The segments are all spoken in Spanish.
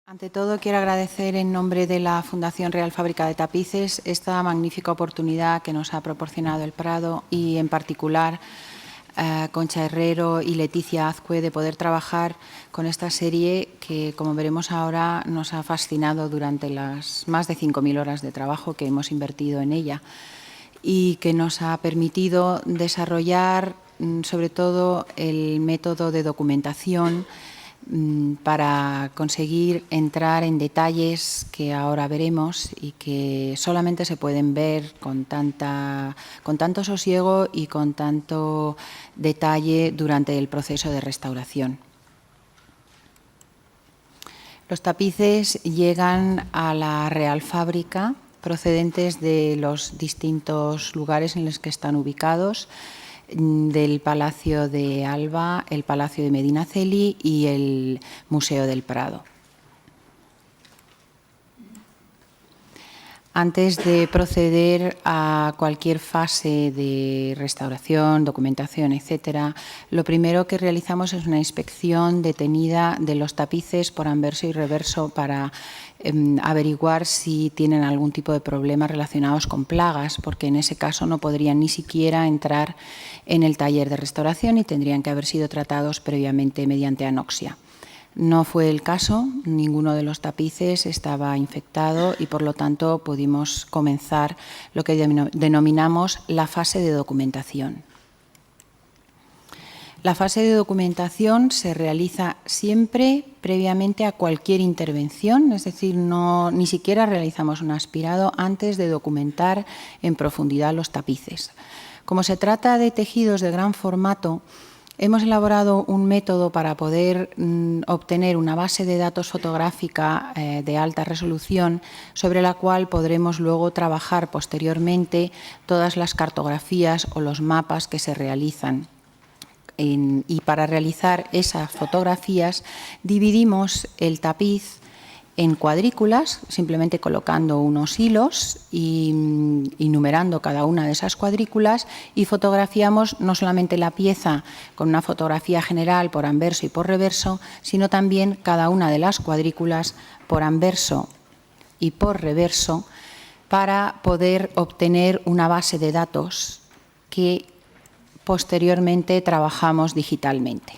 Ante todo, quiero agradecer en nombre de la Fundación Real Fábrica de Tapices esta magnífica oportunidad que nos ha proporcionado el Prado y, en particular, Concha Herrero y Leticia Azcue, de poder trabajar con esta serie que, como veremos ahora, nos ha fascinado durante las más de 5.000 horas de trabajo que hemos invertido en ella y que nos ha permitido desarrollar, sobre todo, el método de documentación para conseguir entrar en detalles que ahora veremos y que solamente se pueden ver con tanto sosiego y con tanto detalle durante el proceso de restauración. Los tapices llegan a la Real Fábrica procedentes de los distintos lugares en los que están ubicados, del Palacio de Alba, el Palacio de Medinaceli y el Museo del Prado. Antes de proceder a cualquier fase de restauración, documentación, etcétera, lo primero que realizamos es una inspección detenida de los tapices por anverso y reverso para averiguar si tienen algún tipo de problemas relacionados con plagas, porque en ese caso no podrían ni siquiera entrar en el taller de restauración y tendrían que haber sido tratados previamente mediante anoxia. No fue el caso, ninguno de los tapices estaba infectado y, por lo tanto, pudimos comenzar lo que denominamos la fase de documentación. La fase de documentación se realiza siempre previamente a cualquier intervención, es decir, ni siquiera realizamos un aspirado antes de documentar en profundidad los tapices. Como se trata de tejidos de gran formato, hemos elaborado un método para poder obtener una base de datos fotográfica de alta resolución sobre la cual podremos luego trabajar posteriormente todas las cartografías o los mapas que se realizan. Y para realizar esas fotografías dividimos el tapiz en cuadrículas, simplemente colocando unos hilos y numerando cada una de esas cuadrículas, y fotografiamos no solamente la pieza con una fotografía general por anverso y por reverso, sino también cada una de las cuadrículas por anverso y por reverso para poder obtener una base de datos que posteriormente trabajamos digitalmente.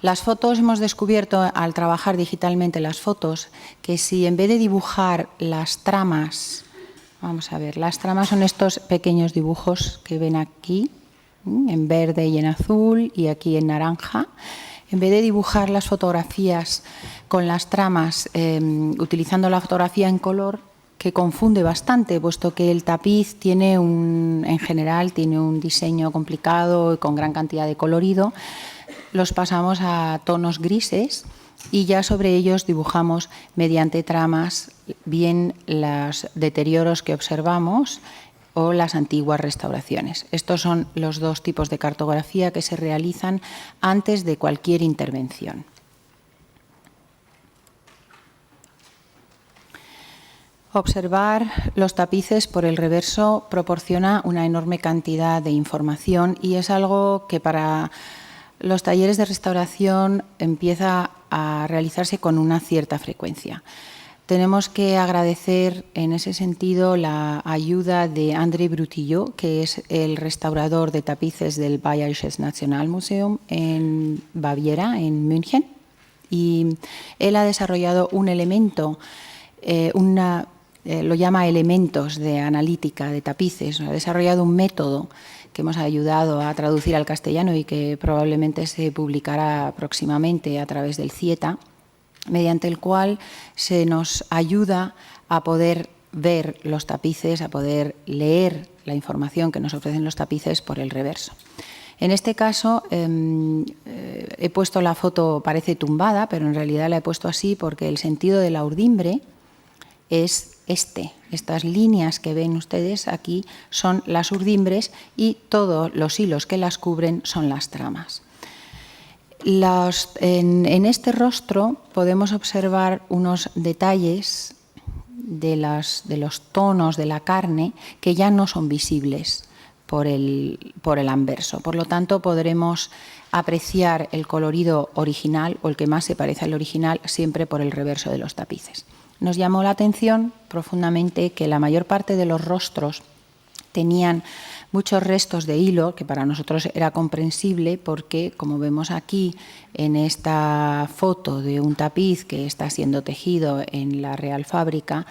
Las fotos, hemos descubierto al trabajar digitalmente las fotos, que si en vez de dibujar las tramas, vamos a ver, las tramas son estos pequeños dibujos que ven aquí, en verde y en azul y aquí en naranja, en vez de dibujar las fotografías con las tramas utilizando la fotografía en color, que confunde bastante, puesto que el tapiz tiene en general tiene un diseño complicado y con gran cantidad de colorido, los pasamos a tonos grises y ya sobre ellos dibujamos mediante tramas bien los deterioros que observamos o las antiguas restauraciones. Estos son los dos tipos de cartografía que se realizan antes de cualquier intervención. Observar los tapices por el reverso proporciona una enorme cantidad de información y es algo que para los talleres de restauración empieza a realizarse con una cierta frecuencia. Tenemos que agradecer en ese sentido la ayuda de André Brutillot, que es el restaurador de tapices del Bayerisches Nationalmuseum en Baviera, en München, y él ha desarrollado un elemento, lo llama elementos de analítica de tapices, ha desarrollado un método que hemos ayudado a traducir al castellano y que probablemente se publicará próximamente a través del CIETA, mediante el cual se nos ayuda a poder ver los tapices, a poder leer la información que nos ofrecen los tapices por el reverso. En este caso he puesto la foto, parece tumbada, pero en realidad la he puesto así porque el sentido de la urdimbre es estas líneas que ven ustedes aquí son las urdimbres y todos los hilos que las cubren son las tramas. En este rostro podemos observar unos detalles de los tonos de la carne que ya no son visibles por el anverso. Por lo tanto, podremos apreciar el colorido original o el que más se parece al original siempre por el reverso de los tapices. Nos llamó la atención profundamente que la mayor parte de los rostros tenían muchos restos de hilo, que para nosotros era comprensible porque, como vemos aquí en esta foto de un tapiz que está siendo tejido en la Real Fábrica,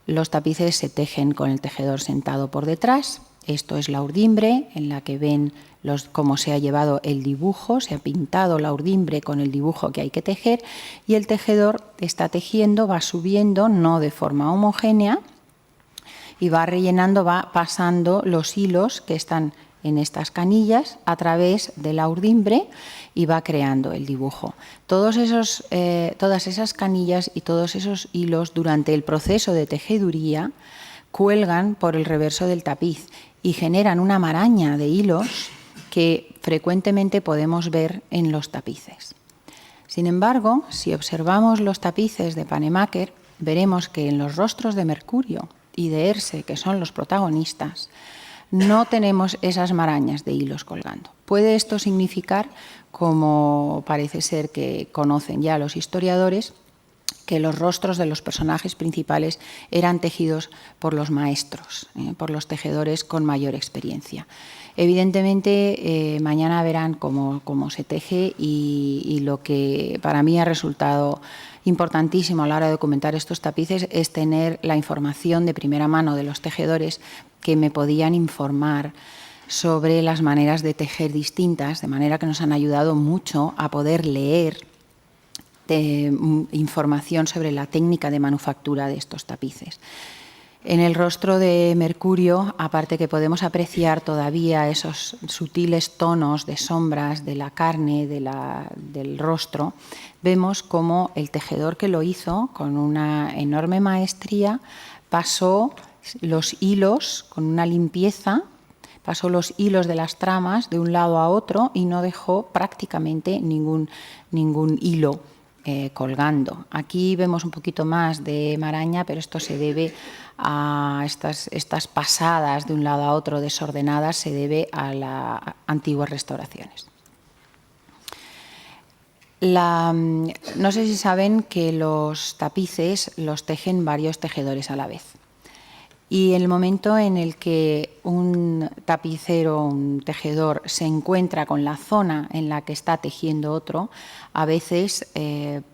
los tapices se tejen con el tejedor sentado por detrás. Esto es la urdimbre, en la que ven cómo se ha llevado el dibujo, se ha pintado la urdimbre con el dibujo que hay que tejer, y el tejedor está tejiendo, va subiendo, no de forma homogénea, y va rellenando, va pasando los hilos que están en estas canillas a través de la urdimbre y va creando el dibujo. Todas esas canillas y todos esos hilos durante el proceso de tejeduría cuelgan por el reverso del tapiz y generan una maraña de hilos que frecuentemente podemos ver en los tapices. Sin embargo, si observamos los tapices de Pannemáker, veremos que en los rostros de Mercurio y de Erse, que son los protagonistas, no tenemos esas marañas de hilos colgando. Puede esto significar, como parece ser que conocen ya los historiadores, que los rostros de los personajes principales eran tejidos por los maestros, por los tejedores con mayor experiencia. Evidentemente, mañana verán cómo se teje y lo que para mí ha resultado importantísimo a la hora de documentar estos tapices es tener la información de primera mano de los tejedores que me podían informar sobre las maneras de tejer distintas, de manera que nos han ayudado mucho a poder leer información sobre la técnica de manufactura de estos tapices. En el rostro de Mercurio, aparte que podemos apreciar todavía esos sutiles tonos de sombras de la carne del rostro, vemos cómo el tejedor que lo hizo con una enorme maestría pasó los hilos con una limpieza, pasó los hilos de las tramas de un lado a otro y no dejó prácticamente ningún hilo colgando. Aquí vemos un poquito más de maraña, pero esto se debe a estas pasadas de un lado a otro desordenadas, se debe a las antiguas restauraciones. No sé si saben que los tapices los tejen varios tejedores a la vez. Y en el momento en el que un tapicero, un tejedor, se encuentra con la zona en la que está tejiendo otro, a veces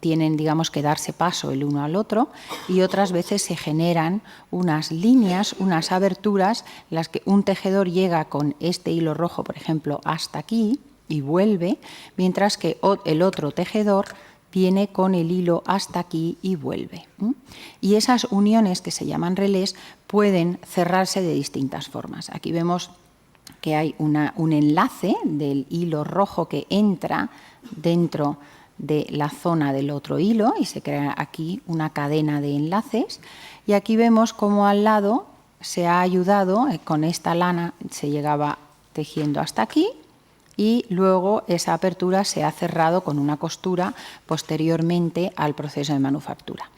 tienen, digamos, que darse paso el uno al otro y otras veces se generan unas líneas, unas aberturas, en las que un tejedor llega con este hilo rojo, por ejemplo, hasta aquí y vuelve, mientras que el otro tejedor viene con el hilo hasta aquí y vuelve. Y esas uniones, que se llaman relés, pueden cerrarse de distintas formas. Aquí vemos que hay un enlace del hilo rojo que entra dentro de la zona del otro hilo y se crea aquí una cadena de enlaces. Y aquí vemos cómo al lado se ha ayudado, con esta lana se llegaba tejiendo hasta aquí, y luego esa apertura se ha cerrado con una costura posteriormente al proceso de manufactura.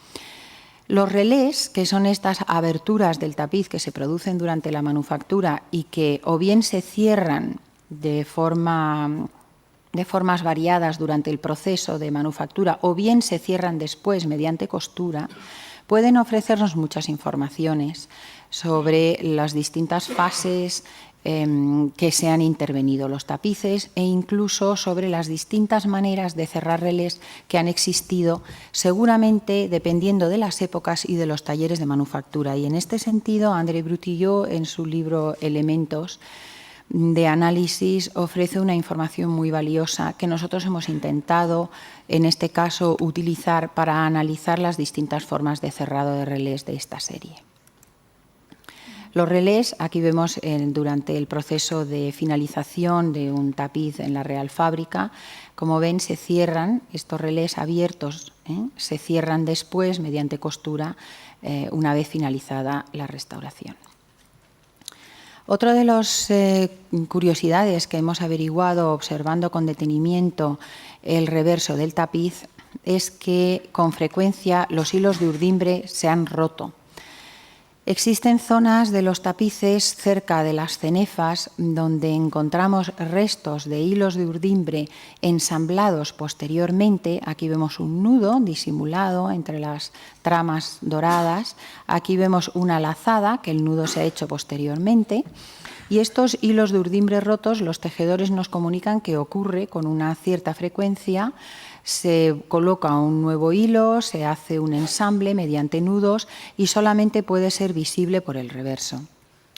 Los relés, que son estas aberturas del tapiz que se producen durante la manufactura y que o bien se cierran de formas variadas durante el proceso de manufactura o bien se cierran después mediante costura, pueden ofrecernos muchas informaciones sobre las distintas fases que se han intervenido los tapices e incluso sobre las distintas maneras de cerrar relés que han existido, seguramente dependiendo de las épocas y de los talleres de manufactura. Y en este sentido, André Brutillot, en su libro Elementos de análisis, ofrece una información muy valiosa que nosotros hemos intentado, en este caso, utilizar para analizar las distintas formas de cerrado de relés de esta serie. Los relés, aquí vemos durante el proceso de finalización de un tapiz en la Real Fábrica, como ven, se cierran, estos relés abiertos, se cierran después mediante costura una vez finalizada la restauración. Otra de las curiosidades que hemos averiguado observando con detenimiento el reverso del tapiz es que con frecuencia los hilos de urdimbre se han roto. Existen zonas de los tapices cerca de las cenefas donde encontramos restos de hilos de urdimbre ensamblados posteriormente. Aquí vemos un nudo disimulado entre las tramas doradas. Aquí vemos una lazada, que el nudo se ha hecho posteriormente. Y estos hilos de urdimbre rotos, los tejedores nos comunican que ocurre con una cierta frecuencia. Se coloca un nuevo hilo, se hace un ensamble mediante nudos y solamente puede ser visible por el reverso.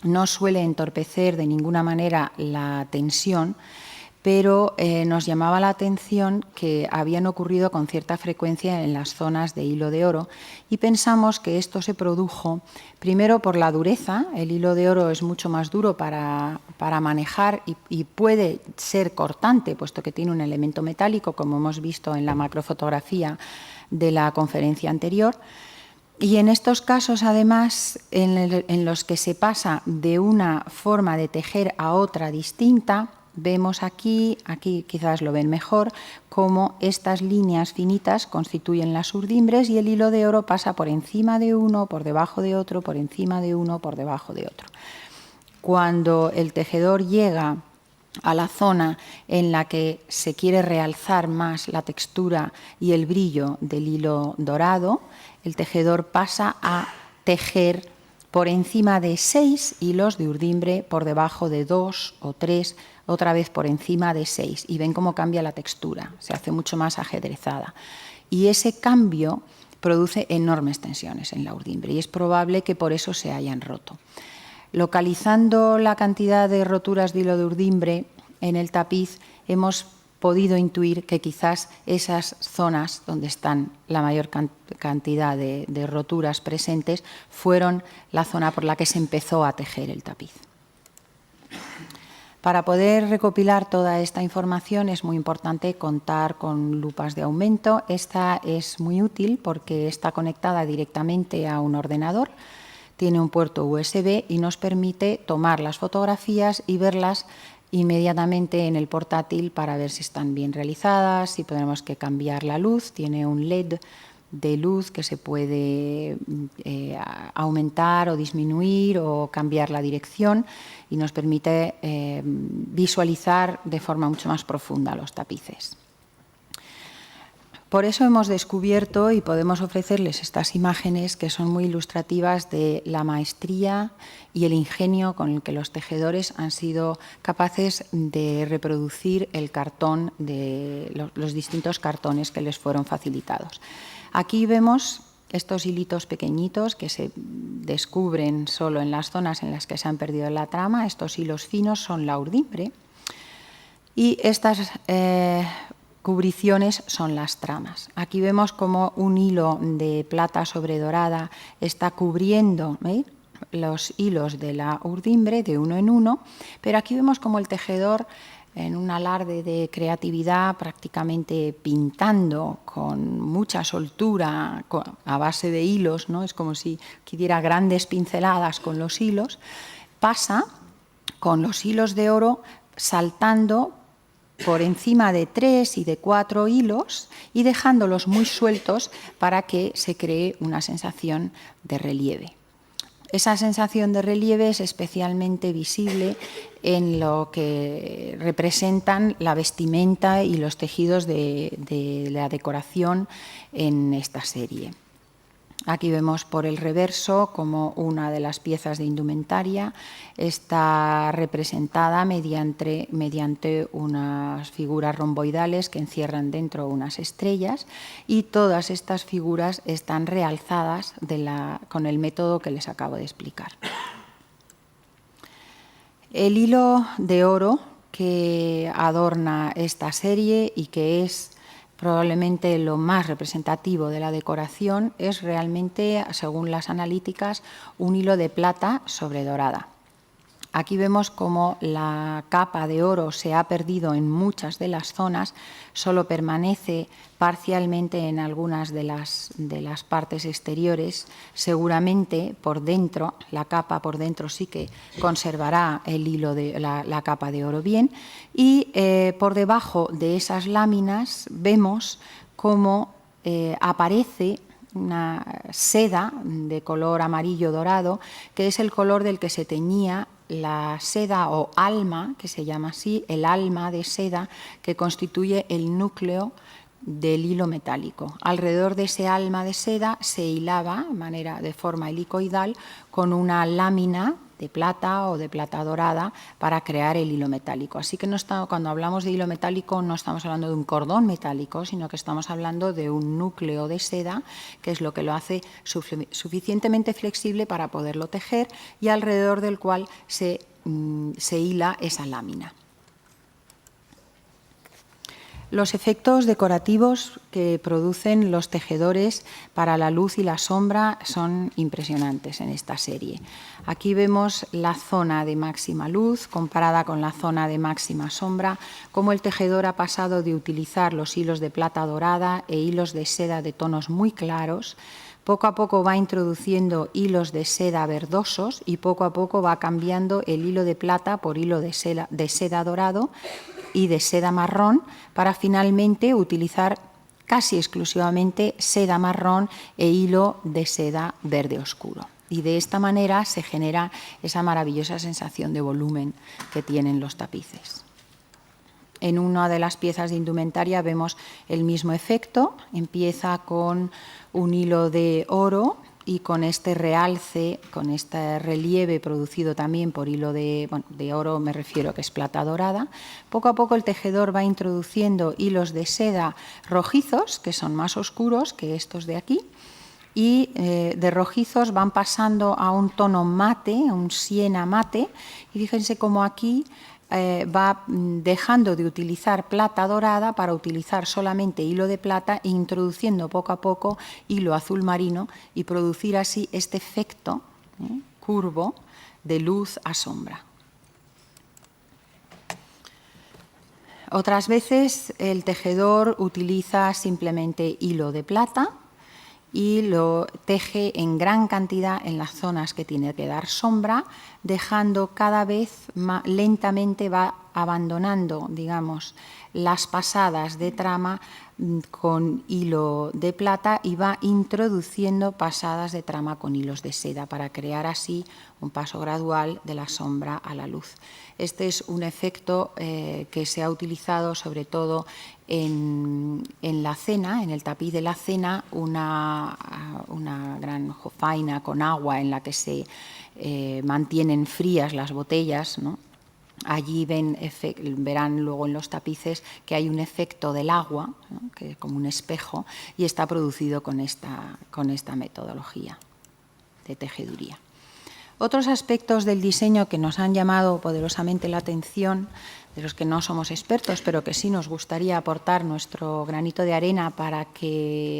No suele entorpecer de ninguna manera la tensión, pero nos llamaba la atención que habían ocurrido con cierta frecuencia en las zonas de hilo de oro y pensamos que esto se produjo primero por la dureza. El hilo de oro es mucho más duro para manejar y puede ser cortante, puesto que tiene un elemento metálico, como hemos visto en la macrofotografía de la conferencia anterior. Y en estos casos, además, en los que se pasa de una forma de tejer a otra distinta, vemos aquí quizás lo ven mejor, cómo estas líneas finitas constituyen las urdimbres y el hilo de oro pasa por encima de uno, por debajo de otro, por encima de uno, por debajo de otro. Cuando el tejedor llega a la zona en la que se quiere realzar más la textura y el brillo del hilo dorado, el tejedor pasa a tejer por encima de 6 hilos de urdimbre, por debajo de 2 o 3, otra vez por encima de 6. Y ven cómo cambia la textura, se hace mucho más ajedrezada. Y ese cambio produce enormes tensiones en la urdimbre y es probable que por eso se hayan roto. Localizando la cantidad de roturas de hilo de urdimbre en el tapiz, hemos podido intuir que quizás esas zonas donde están la mayor cantidad de roturas presentes fueron la zona por la que se empezó a tejer el tapiz. Para poder recopilar toda esta información es muy importante contar con lupas de aumento. Esta es muy útil porque está conectada directamente a un ordenador, tiene un puerto USB y nos permite tomar las fotografías y verlas inmediatamente en el portátil para ver si están bien realizadas, si tenemos que cambiar la luz. Tiene un LED de luz que se puede aumentar o disminuir o cambiar la dirección y nos permite visualizar de forma mucho más profunda los tapices. Por eso hemos descubierto y podemos ofrecerles estas imágenes que son muy ilustrativas de la maestría y el ingenio con el que los tejedores han sido capaces de reproducir el cartón de los distintos cartones que les fueron facilitados. Aquí vemos estos hilitos pequeñitos que se descubren solo en las zonas en las que se han perdido la trama. Estos hilos finos son la urdimbre y estas cubriciones son las tramas. Aquí vemos como un hilo de plata sobre dorada está cubriendo los hilos de la urdimbre de uno en uno, pero aquí vemos como el tejedor, en un alarde de creatividad, prácticamente pintando con mucha soltura a base de hilos, ¿no? Es como si diera grandes pinceladas con los hilos, pasa con los hilos de oro saltando por encima de 3 y de 4 hilos y dejándolos muy sueltos para que se cree una sensación de relieve. Esa sensación de relieve es especialmente visible en lo que representan la vestimenta y los tejidos de la decoración en esta serie. Aquí vemos por el reverso como una de las piezas de indumentaria está representada mediante unas figuras romboidales que encierran dentro unas estrellas y todas estas figuras están realzadas con el método que les acabo de explicar. El hilo de oro que adorna esta serie y que es probablemente lo más representativo de la decoración es realmente, según las analíticas, un hilo de plata sobre dorada. Aquí vemos cómo la capa de oro se ha perdido en muchas de las zonas, solo permanece parcialmente en algunas de las partes exteriores. Seguramente por dentro, la capa por dentro sí que conservará el hilo de la capa de oro bien, y por debajo de esas láminas vemos cómo aparece una seda de color amarillo dorado, que es el color del que se teñía la seda o alma, que se llama así, el alma de seda que constituye el núcleo del hilo metálico. Alrededor de ese alma de seda se hilaba de forma helicoidal con una lámina de plata o de plata dorada para crear el hilo metálico. Así que cuando hablamos de hilo metálico no estamos hablando de un cordón metálico, sino que estamos hablando de un núcleo de seda, que es lo que lo hace suficientemente flexible para poderlo tejer y alrededor del cual se hila esa lámina. Los efectos decorativos que producen los tejedores para la luz y la sombra son impresionantes en esta serie. Aquí vemos la zona de máxima luz comparada con la zona de máxima sombra, cómo el tejedor ha pasado de utilizar los hilos de plata dorada e hilos de seda de tonos muy claros. Poco a poco va introduciendo hilos de seda verdosos y poco a poco va cambiando el hilo de plata por hilo de seda dorado y de seda marrón, para finalmente utilizar casi exclusivamente seda marrón e hilo de seda verde oscuro. Y de esta manera se genera esa maravillosa sensación de volumen que tienen los tapices. En una de las piezas de indumentaria vemos el mismo efecto. Empieza con un hilo de oro y con este realce, con este relieve producido también por hilo de oro, me refiero que es plata dorada. Poco a poco el tejedor va introduciendo hilos de seda rojizos, que son más oscuros que estos de aquí, y de rojizos van pasando a un tono mate, un siena mate, y fíjense cómo aquí va dejando de utilizar plata dorada para utilizar solamente hilo de plata e introduciendo poco a poco hilo azul marino y producir así este efecto curvo de luz a sombra. Otras veces el tejedor utiliza simplemente hilo de plata y lo teje en gran cantidad en las zonas que tiene que dar sombra, dejando cada vez más lentamente, va abandonando, digamos, las pasadas de trama con hilo de plata y va introduciendo pasadas de trama con hilos de seda para crear así un paso gradual de la sombra a la luz. Este es un efecto que se ha utilizado sobre todo en la cena, en el tapiz de la cena, una gran jofaina con agua en la que se mantienen frías las botellas, ¿no? Allí verán luego en los tapices que hay un efecto del agua, ¿no? Que es como un espejo, y está producido con esta metodología de tejeduría. Otros aspectos del diseño que nos han llamado poderosamente la atención, de los que no somos expertos, pero que sí nos gustaría aportar nuestro granito de arena para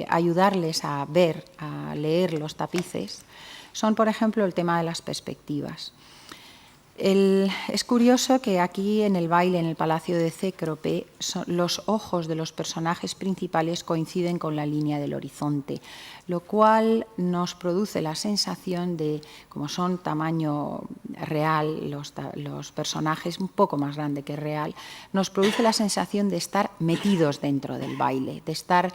ayudarles a ver, a leer los tapices, son, por ejemplo, el tema de las perspectivas. Es curioso que aquí en el baile, en el Palacio de Cécrope, los ojos de los personajes principales coinciden con la línea del horizonte, lo cual nos produce la sensación de, como son tamaño real, los personajes un poco más grande que real, nos produce la sensación de estar metidos dentro del baile, de estar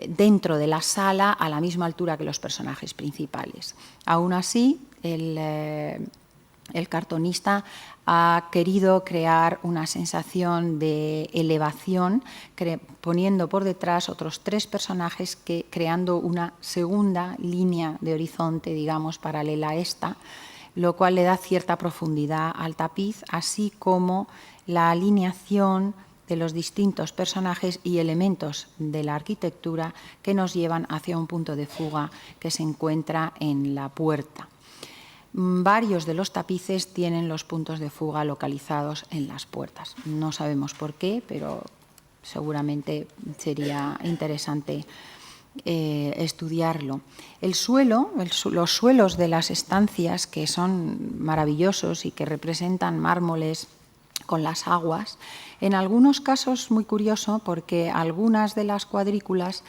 dentro de la sala a la misma altura que los personajes principales. Aún así, el cartonista ha querido crear una sensación de elevación, poniendo por detrás otros tres personajes, creando una segunda línea de horizonte, digamos, paralela a esta, lo cual le da cierta profundidad al tapiz, así como la alineación de los distintos personajes y elementos de la arquitectura que nos llevan hacia un punto de fuga que se encuentra en la puerta. Varios de los tapices tienen los puntos de fuga localizados en las puertas. No sabemos por qué, pero seguramente sería interesante estudiarlo. Los suelos de las estancias, que son maravillosos y que representan mármoles con las aguas, en algunos casos muy curioso porque algunas de las cuadrículas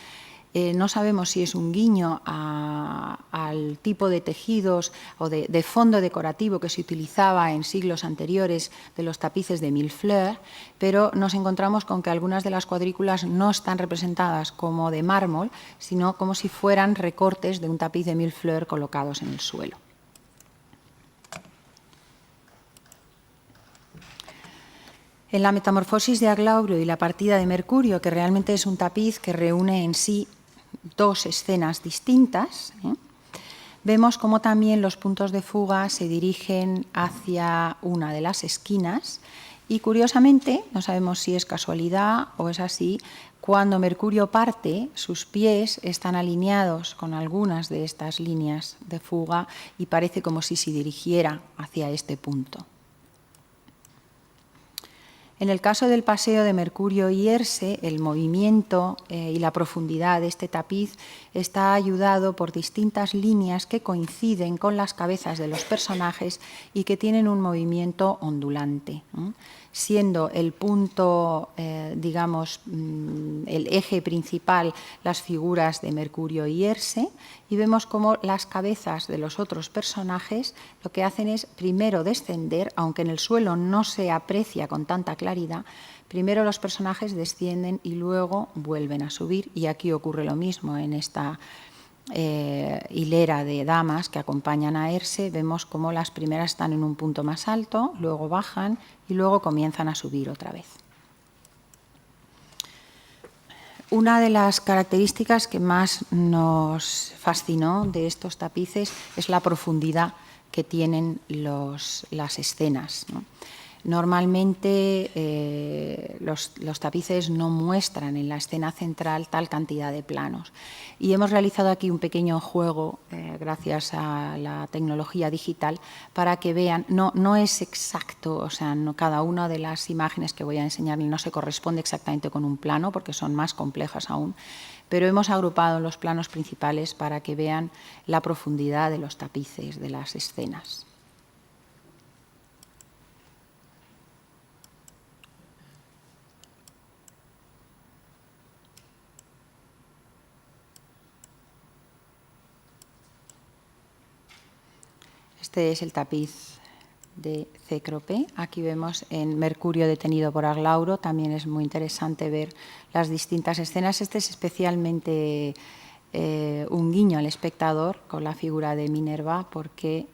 No sabemos si es un guiño al tipo de tejidos o de fondo decorativo que se utilizaba en siglos anteriores de los tapices de Millefleurs, pero nos encontramos con que algunas de las cuadrículas no están representadas como de mármol, sino como si fueran recortes de un tapiz de Millefleurs colocados en el suelo. En la Metamorfosis de Aglaurio y la Partida de Mercurio, que realmente es un tapiz que reúne en sí dos escenas distintas, vemos cómo también los puntos de fuga se dirigen hacia una de las esquinas y, curiosamente, no sabemos si es casualidad o es así, cuando Mercurio parte, sus pies están alineados con algunas de estas líneas de fuga y parece como si se dirigiera hacia este punto. En el caso del paseo de Mercurio y Erse, el movimiento y la profundidad de este tapiz está ayudado por distintas líneas que coinciden con las cabezas de los personajes y que tienen un movimiento ondulante, siendo el punto, digamos, el eje principal las figuras de Mercurio y Erse, y vemos cómo las cabezas de los otros personajes lo que hacen es primero descender, aunque en el suelo no se aprecia con tanta claridad, primero los personajes descienden y luego vuelven a subir, y aquí ocurre lo mismo en esta hilera de damas que acompañan a Erse. Vemos cómo las primeras están en un punto más alto, luego bajan y luego comienzan a subir otra vez. Una de las características que más nos fascinó de estos tapices es la profundidad que tienen las escenas, ¿no? Normalmente los tapices no muestran en la escena central tal cantidad de planos. Y hemos realizado aquí un pequeño juego, gracias a la tecnología digital, para que vean, no es exacto, o sea, cada una de las imágenes que voy a enseñarles no se corresponde exactamente con un plano, porque son más complejas aún, pero hemos agrupado los planos principales para que vean la profundidad de los tapices, de las escenas. Este es el tapiz de Cécrope. Aquí vemos en Mercurio detenido por Aglauro. También es muy interesante ver las distintas escenas. Este es especialmente un guiño al espectador con la figura de Minerva, porque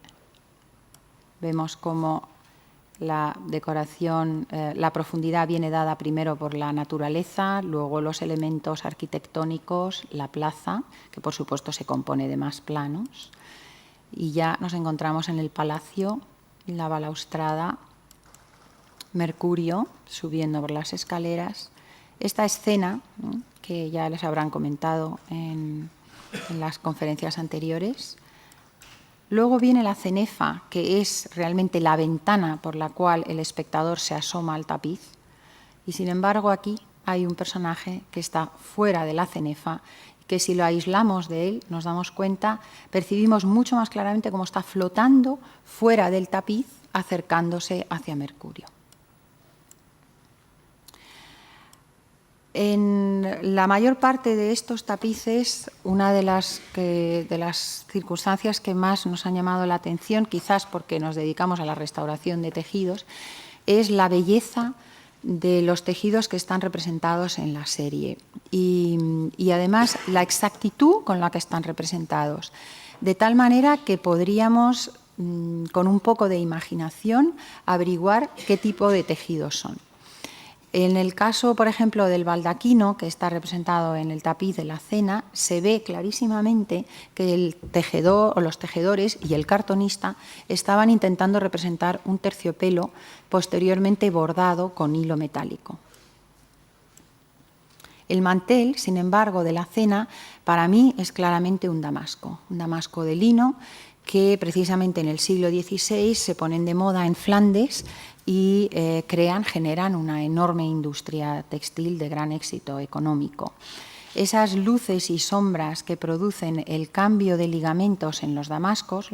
vemos cómo la decoración, la profundidad viene dada primero por la naturaleza, luego los elementos arquitectónicos, la plaza, que por supuesto se compone de más planos. Y ya nos encontramos en el palacio, la balaustrada, Mercurio subiendo por las escaleras. Esta escena, ¿no?, que ya les habrán comentado en las conferencias anteriores. Luego viene la cenefa, que es realmente la ventana por la cual el espectador se asoma al tapiz. Y sin embargo aquí hay un personaje que está fuera de la cenefa, que si lo aislamos de él, nos damos cuenta, percibimos mucho más claramente cómo está flotando fuera del tapiz, acercándose hacia Mercurio. En la mayor parte de estos tapices, una de las circunstancias que más nos han llamado la atención, quizás porque nos dedicamos a la restauración de tejidos, es la belleza de los tejidos que están representados en la serie y además la exactitud con la que están representados, de tal manera que podríamos, con un poco de imaginación, averiguar qué tipo de tejidos son. En el caso, por ejemplo, del baldaquino, que está representado en el tapiz de la cena, se ve clarísimamente que el tejedor o los tejedores y el cartonista estaban intentando representar un terciopelo posteriormente bordado con hilo metálico. El mantel, sin embargo, de la cena, para mí es claramente un damasco de lino, que precisamente en el siglo XVI se ponen de moda en Flandes y generan una enorme industria textil de gran éxito económico. Esas luces y sombras que producen el cambio de ligamentos en los damascos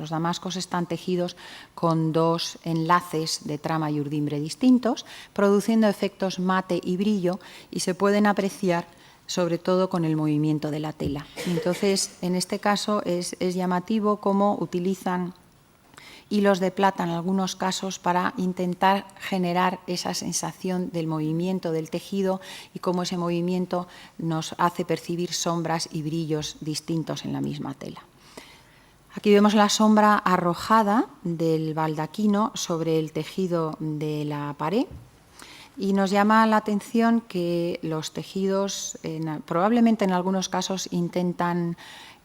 están tejidos con dos enlaces de trama y urdimbre distintos, produciendo efectos mate y brillo, y se pueden apreciar sobre todo con el movimiento de la tela. Entonces, en este caso es llamativo cómo utilizan hilos de plata en algunos casos para intentar generar esa sensación del movimiento del tejido y cómo ese movimiento nos hace percibir sombras y brillos distintos en la misma tela. Aquí vemos la sombra arrojada del baldaquino sobre el tejido de la pared y nos llama la atención que los tejidos, probablemente en algunos casos, intentan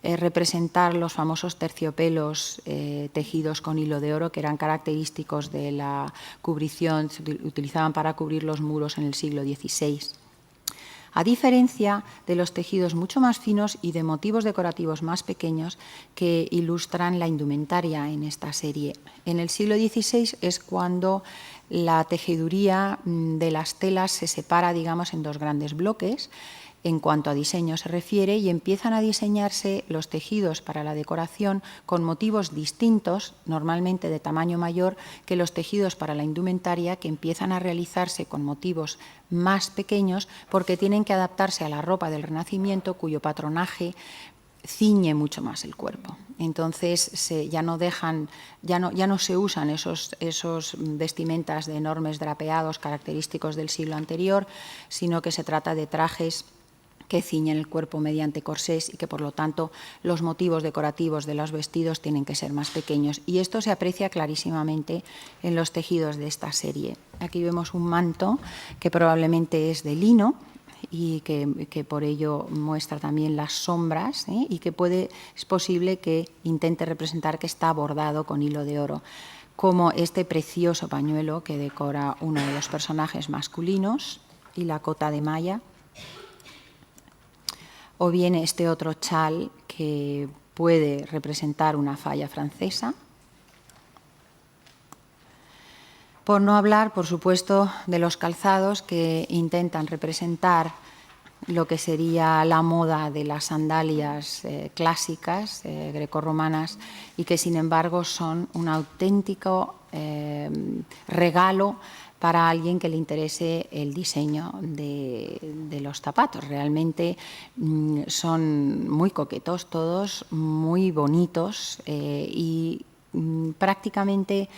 representar los famosos terciopelos tejidos con hilo de oro, que eran característicos de la cubrición, se utilizaban para cubrir los muros en el siglo XVI. A diferencia de los tejidos mucho más finos y de motivos decorativos más pequeños que ilustran la indumentaria en esta serie. En el siglo XVI es cuando la tejeduría de las telas se separa, digamos, en dos grandes bloques en cuanto a diseño se refiere, y empiezan a diseñarse los tejidos para la decoración con motivos distintos, normalmente de tamaño mayor, que los tejidos para la indumentaria, que empiezan a realizarse con motivos más pequeños porque tienen que adaptarse a la ropa del Renacimiento, cuyo patronaje ciñe mucho más el cuerpo. Entonces ya no se usan esos vestimentas de enormes drapeados característicos del siglo anterior, sino que se trata de trajes que ciñen el cuerpo mediante corsés y que, por lo tanto, los motivos decorativos de los vestidos tienen que ser más pequeños. Y esto se aprecia clarísimamente en los tejidos de esta serie. Aquí vemos un manto que probablemente es de lino y que por ello muestra también las sombras, y que es posible que intente representar que está bordado con hilo de oro, como este precioso pañuelo que decora uno de los personajes masculinos y la cota de malla, o bien este otro chal que puede representar una falla francesa. Por no hablar, por supuesto, de los calzados que intentan representar lo que sería la moda de las sandalias clásicas grecorromanas y que, sin embargo, son un auténtico regalo para alguien que le interese el diseño de los zapatos. Realmente son muy coquetos todos, muy bonitos y prácticamente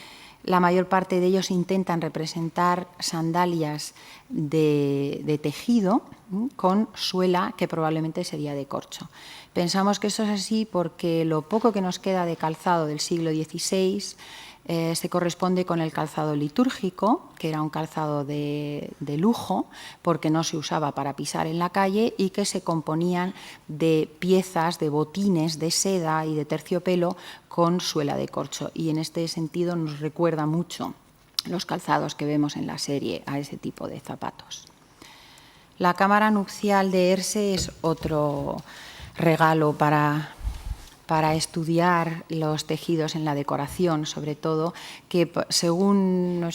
la mayor parte de ellos intentan representar sandalias de tejido con suela que probablemente sería de corcho. Pensamos que eso es así porque lo poco que nos queda de calzado del siglo XVI se corresponde con el calzado litúrgico, que era un calzado de lujo porque no se usaba para pisar en la calle y que se componían de piezas, de botines de seda y de terciopelo con suela de corcho. Y en este sentido nos recuerda mucho los calzados que vemos en la serie a ese tipo de zapatos. La cámara nupcial de Herse es otro regalo para estudiar los tejidos en la decoración, sobre todo, que según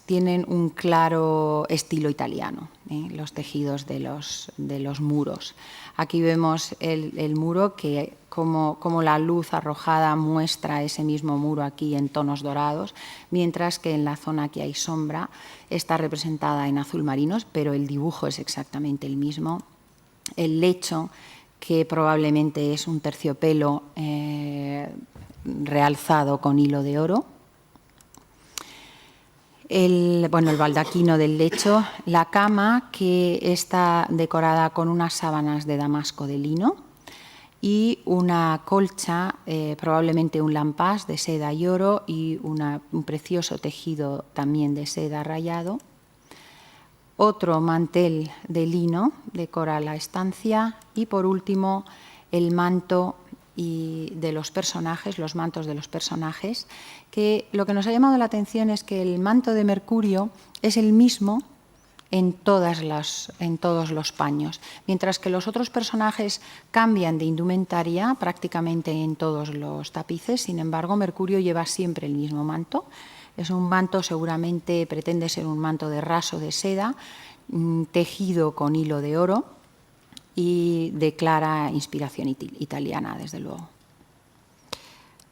tienen un claro estilo italiano, los tejidos de los muros. Aquí vemos el muro que como la luz arrojada muestra ese mismo muro aquí en tonos dorados, mientras que en la zona que hay sombra está representada en azul marinos, pero el dibujo es exactamente el mismo. El lecho, que probablemente es un terciopelo realzado con hilo de oro. El baldaquino del lecho, la cama, que está decorada con unas sábanas de damasco de lino, y una colcha, probablemente un lampás de seda y oro, y un precioso tejido también de seda rayado. Otro mantel de lino decora la estancia y, por último, el manto de los personajes, los mantos de los personajes, que lo que nos ha llamado la atención es que el manto de Mercurio es el mismo en todos los paños, mientras que los otros personajes cambian de indumentaria prácticamente en todos los tapices. Sin embargo, Mercurio lleva siempre el mismo manto. Es un manto, seguramente pretende ser un manto de raso de seda, tejido con hilo de oro y de clara inspiración italiana, desde luego.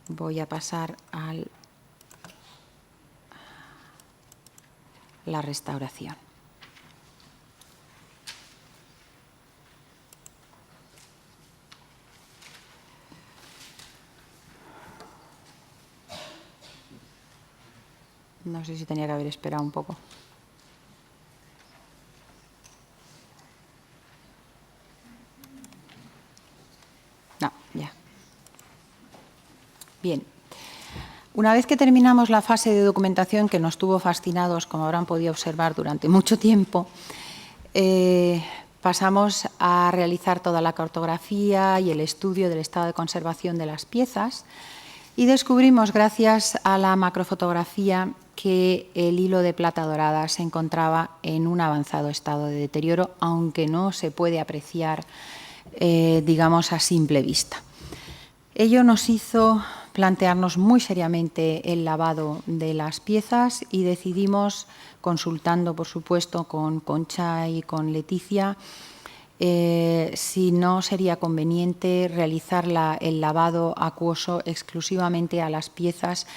Voy a pasar a la restauración. No sé si tenía que haber esperado un poco. No, ya. Bien. Una vez que terminamos la fase de documentación, que nos tuvo fascinados, como habrán podido observar, durante mucho tiempo, pasamos a realizar toda la cartografía y el estudio del estado de conservación de las piezas y descubrimos, gracias a la macrofotografía, que el hilo de plata dorada se encontraba en un avanzado estado de deterioro, aunque no se puede apreciar, digamos, a simple vista. Ello nos hizo plantearnos muy seriamente el lavado de las piezas y decidimos, consultando por supuesto con Concha y con Leticia, si no sería conveniente realizar el lavado acuoso exclusivamente a las piezas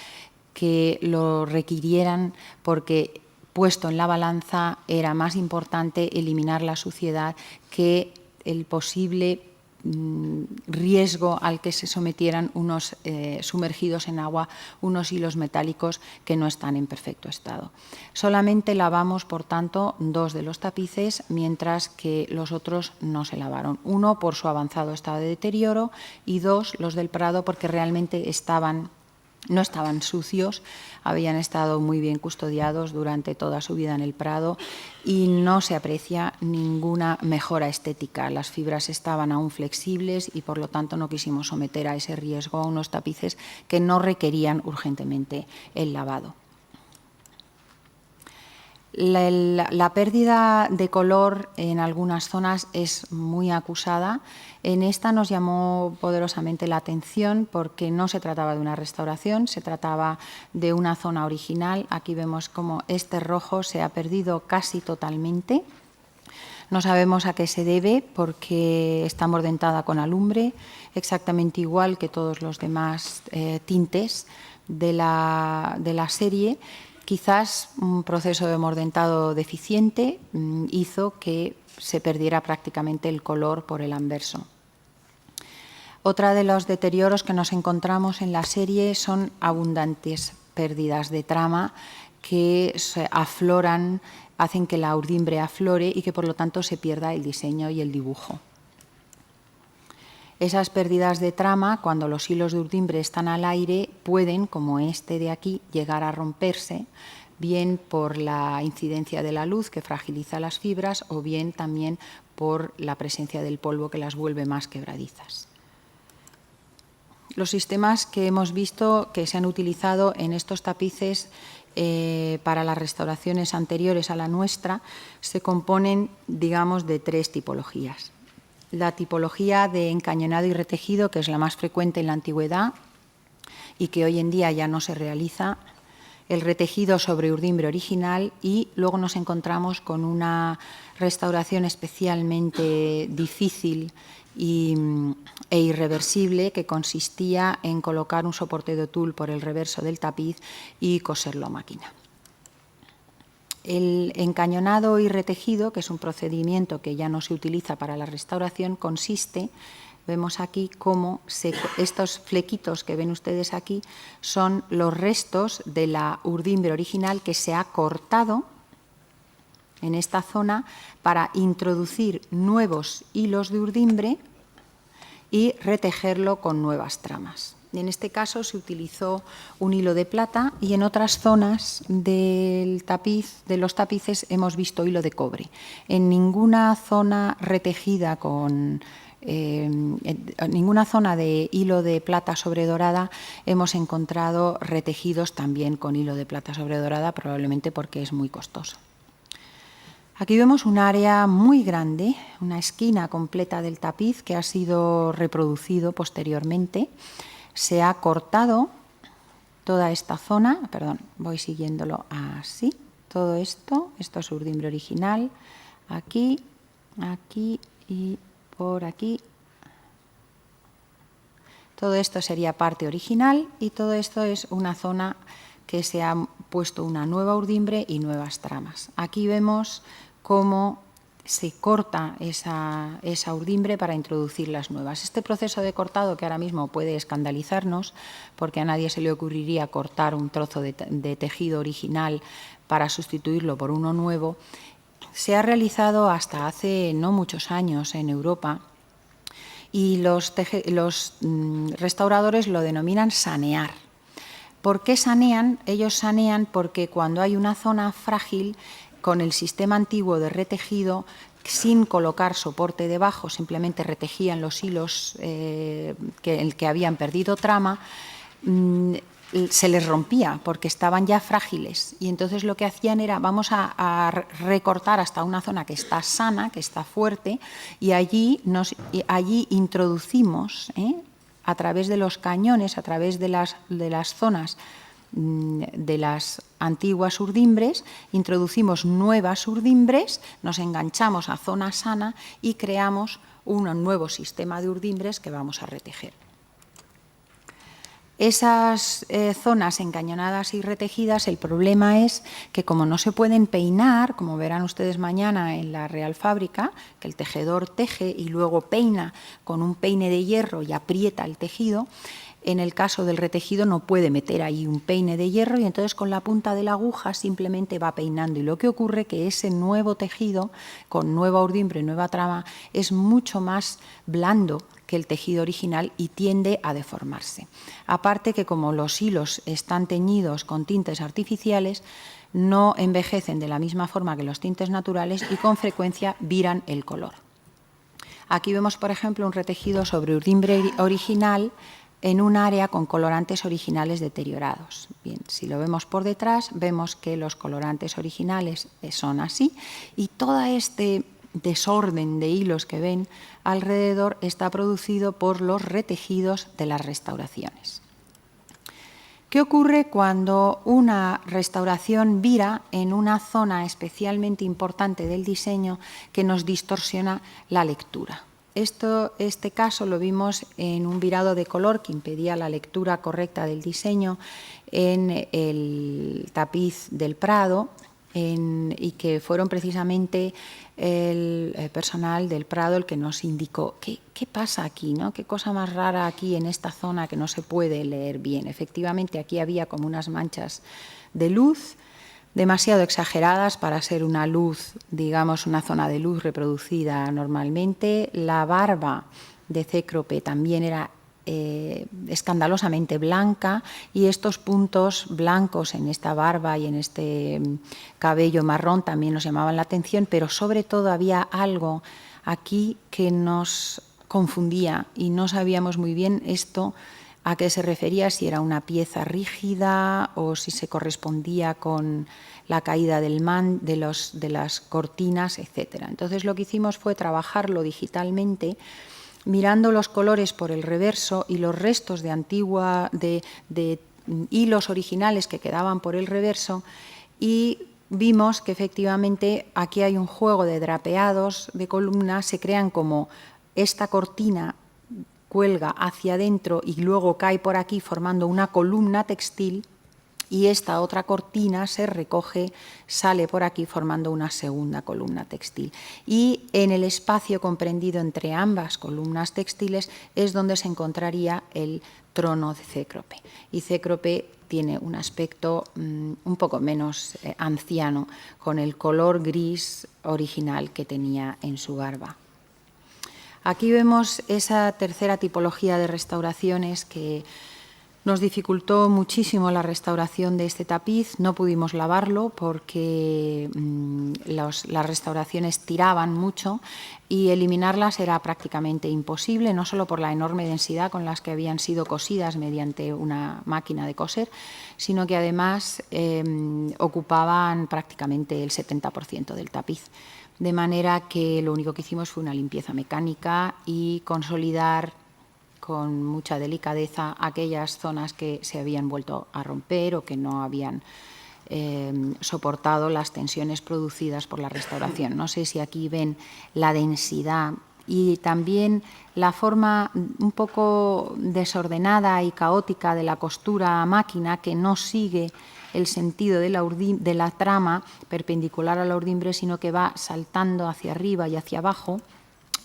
que lo requirieran, porque puesto en la balanza era más importante eliminar la suciedad que el posible riesgo al que se sometieran unos sumergidos en agua, unos hilos metálicos que no están en perfecto estado. Solamente lavamos, por tanto, 2 de los tapices, mientras que los otros no se lavaron. 1 por su avanzado estado de deterioro y 2, los del Prado, porque realmente no estaban sucios, habían estado muy bien custodiados durante toda su vida en el Prado y no se aprecia ninguna mejora estética. Las fibras estaban aún flexibles y, por lo tanto, no quisimos someter a ese riesgo a unos tapices que no requerían urgentemente el lavado. La pérdida de color en algunas zonas es muy acusada. En esta nos llamó poderosamente la atención porque no se trataba de una restauración, se trataba de una zona original. Aquí vemos cómo este rojo se ha perdido casi totalmente. No sabemos a qué se debe porque está mordentada con alumbre, exactamente igual que todos los demás tintes de la serie. Quizás un proceso de mordentado deficiente hizo que se perdiera prácticamente el color por el anverso. Otra de los deterioros que nos encontramos en la serie son abundantes pérdidas de trama que se afloran, hacen que la urdimbre aflore y que por lo tanto se pierda el diseño y el dibujo. Esas pérdidas de trama, cuando los hilos de urdimbre están al aire, pueden, como este de aquí, llegar a romperse, bien por la incidencia de la luz que fragiliza las fibras o bien también por la presencia del polvo que las vuelve más quebradizas. Los sistemas que hemos visto que se han utilizado en estos tapices para las restauraciones anteriores a la nuestra se componen, digamos, de 3 tipologías. La tipología de encañonado y retejido, que es la más frecuente en la antigüedad y que hoy en día ya no se realiza, el retejido sobre urdimbre original, y luego nos encontramos con una restauración especialmente difícil e irreversible que consistía en colocar un soporte de tul por el reverso del tapiz y coserlo a máquina. El encañonado y retejido, que es un procedimiento que ya no se utiliza para la restauración, consiste, vemos aquí cómo estos flequitos que ven ustedes aquí son los restos de la urdimbre original que se ha cortado en esta zona para introducir nuevos hilos de urdimbre y retejerlo con nuevas tramas. En este caso se utilizó un hilo de plata y en otras zonas del tapiz, de los tapices, hemos visto hilo de cobre. En ninguna zona retejida en ninguna zona de hilo de plata sobre dorada hemos encontrado retejidos también con hilo de plata sobre dorada, probablemente porque es muy costoso. Aquí vemos un área muy grande, una esquina completa del tapiz que ha sido reproducido posteriormente. Se ha cortado toda esta zona, perdón, voy siguiéndolo así, todo esto es urdimbre original, aquí, aquí y por aquí. Todo esto sería parte original y todo esto es una zona que se ha puesto una nueva urdimbre y nuevas tramas. Aquí vemos cómo se corta esa urdimbre para introducir las nuevas. Este proceso de cortado, que ahora mismo puede escandalizarnos, porque a nadie se le ocurriría cortar un trozo de tejido original para sustituirlo por uno nuevo, se ha realizado hasta hace no muchos años en Europa, y los restauradores lo denominan sanear. ¿Por qué sanean? Ellos sanean porque cuando hay una zona frágil, con el sistema antiguo de retejido, sin colocar soporte debajo, simplemente retejían los hilos que habían perdido trama, se les rompía porque estaban ya frágiles, y entonces lo que hacían era vamos a recortar hasta una zona que está sana, que está fuerte, y allí introducimos a través de los cañones, a través de las zonas de las antiguas urdimbres, introducimos nuevas urdimbres, nos enganchamos a zona sana y creamos un nuevo sistema de urdimbres que vamos a retejer. Esas zonas encañonadas y retejidas, el problema es que como no se pueden peinar, como verán ustedes mañana en la Real Fábrica, que el tejedor teje y luego peina con un peine de hierro y aprieta el tejido, en el caso del retejido no puede meter ahí un peine de hierro y entonces con la punta de la aguja simplemente va peinando, y lo que ocurre es que ese nuevo tejido con nueva urdimbre y nueva trama es mucho más blando que el tejido original y tiende a deformarse. Aparte que como los hilos están teñidos con tintes artificiales, no envejecen de la misma forma que los tintes naturales y con frecuencia viran el color. Aquí vemos, por ejemplo, un retejido sobre urdimbre original en un área con colorantes originales deteriorados. Bien, si lo vemos por detrás, vemos que los colorantes originales son así, y todo este desorden de hilos que ven alrededor está producido por los retejidos de las restauraciones. ¿Qué ocurre cuando una restauración vira en una zona especialmente importante del diseño que nos distorsiona la lectura? Este caso lo vimos en un virado de color que impedía la lectura correcta del diseño en el tapiz del Prado, y que fueron precisamente el personal del Prado el que nos indicó qué pasa aquí, ¿no? Qué cosa más rara aquí en esta zona que no se puede leer bien. Efectivamente, aquí había como unas manchas de luz demasiado exageradas para ser una luz, digamos, una zona de luz reproducida normalmente. La barba de Cécrope también era escandalosamente blanca, y estos puntos blancos en esta barba y en este cabello marrón también nos llamaban la atención, pero sobre todo había algo aquí que nos confundía y no sabíamos muy bien esto a qué se refería, si era una pieza rígida o si se correspondía con la caída del de las cortinas, etc. Entonces lo que hicimos fue trabajarlo digitalmente, mirando los colores por el reverso y los restos de hilos originales que quedaban por el reverso, y vimos que efectivamente aquí hay un juego de drapeados de columnas, se crean como esta cortina cuelga hacia adentro y luego cae por aquí formando una columna textil, y esta otra cortina se recoge, sale por aquí formando una segunda columna textil. Y en el espacio comprendido entre ambas columnas textiles es donde se encontraría el trono de Cécrope. Y Cécrope tiene un aspecto un poco menos anciano, con el color gris original que tenía en su barba. Aquí vemos esa tercera tipología de restauraciones que nos dificultó muchísimo la restauración de este tapiz. No pudimos lavarlo porque las restauraciones tiraban mucho y eliminarlas era prácticamente imposible, no solo por la enorme densidad con las que habían sido cosidas mediante una máquina de coser, sino que además ocupaban prácticamente el 70% del tapiz. De manera que lo único que hicimos fue una limpieza mecánica y consolidar con mucha delicadeza aquellas zonas que se habían vuelto a romper o que no habían soportado las tensiones producidas por la restauración. No sé si aquí ven la densidad y también la forma un poco desordenada y caótica de la costura a máquina, que no sigue el sentido de la trama perpendicular a la urdimbre, sino que va saltando hacia arriba y hacia abajo.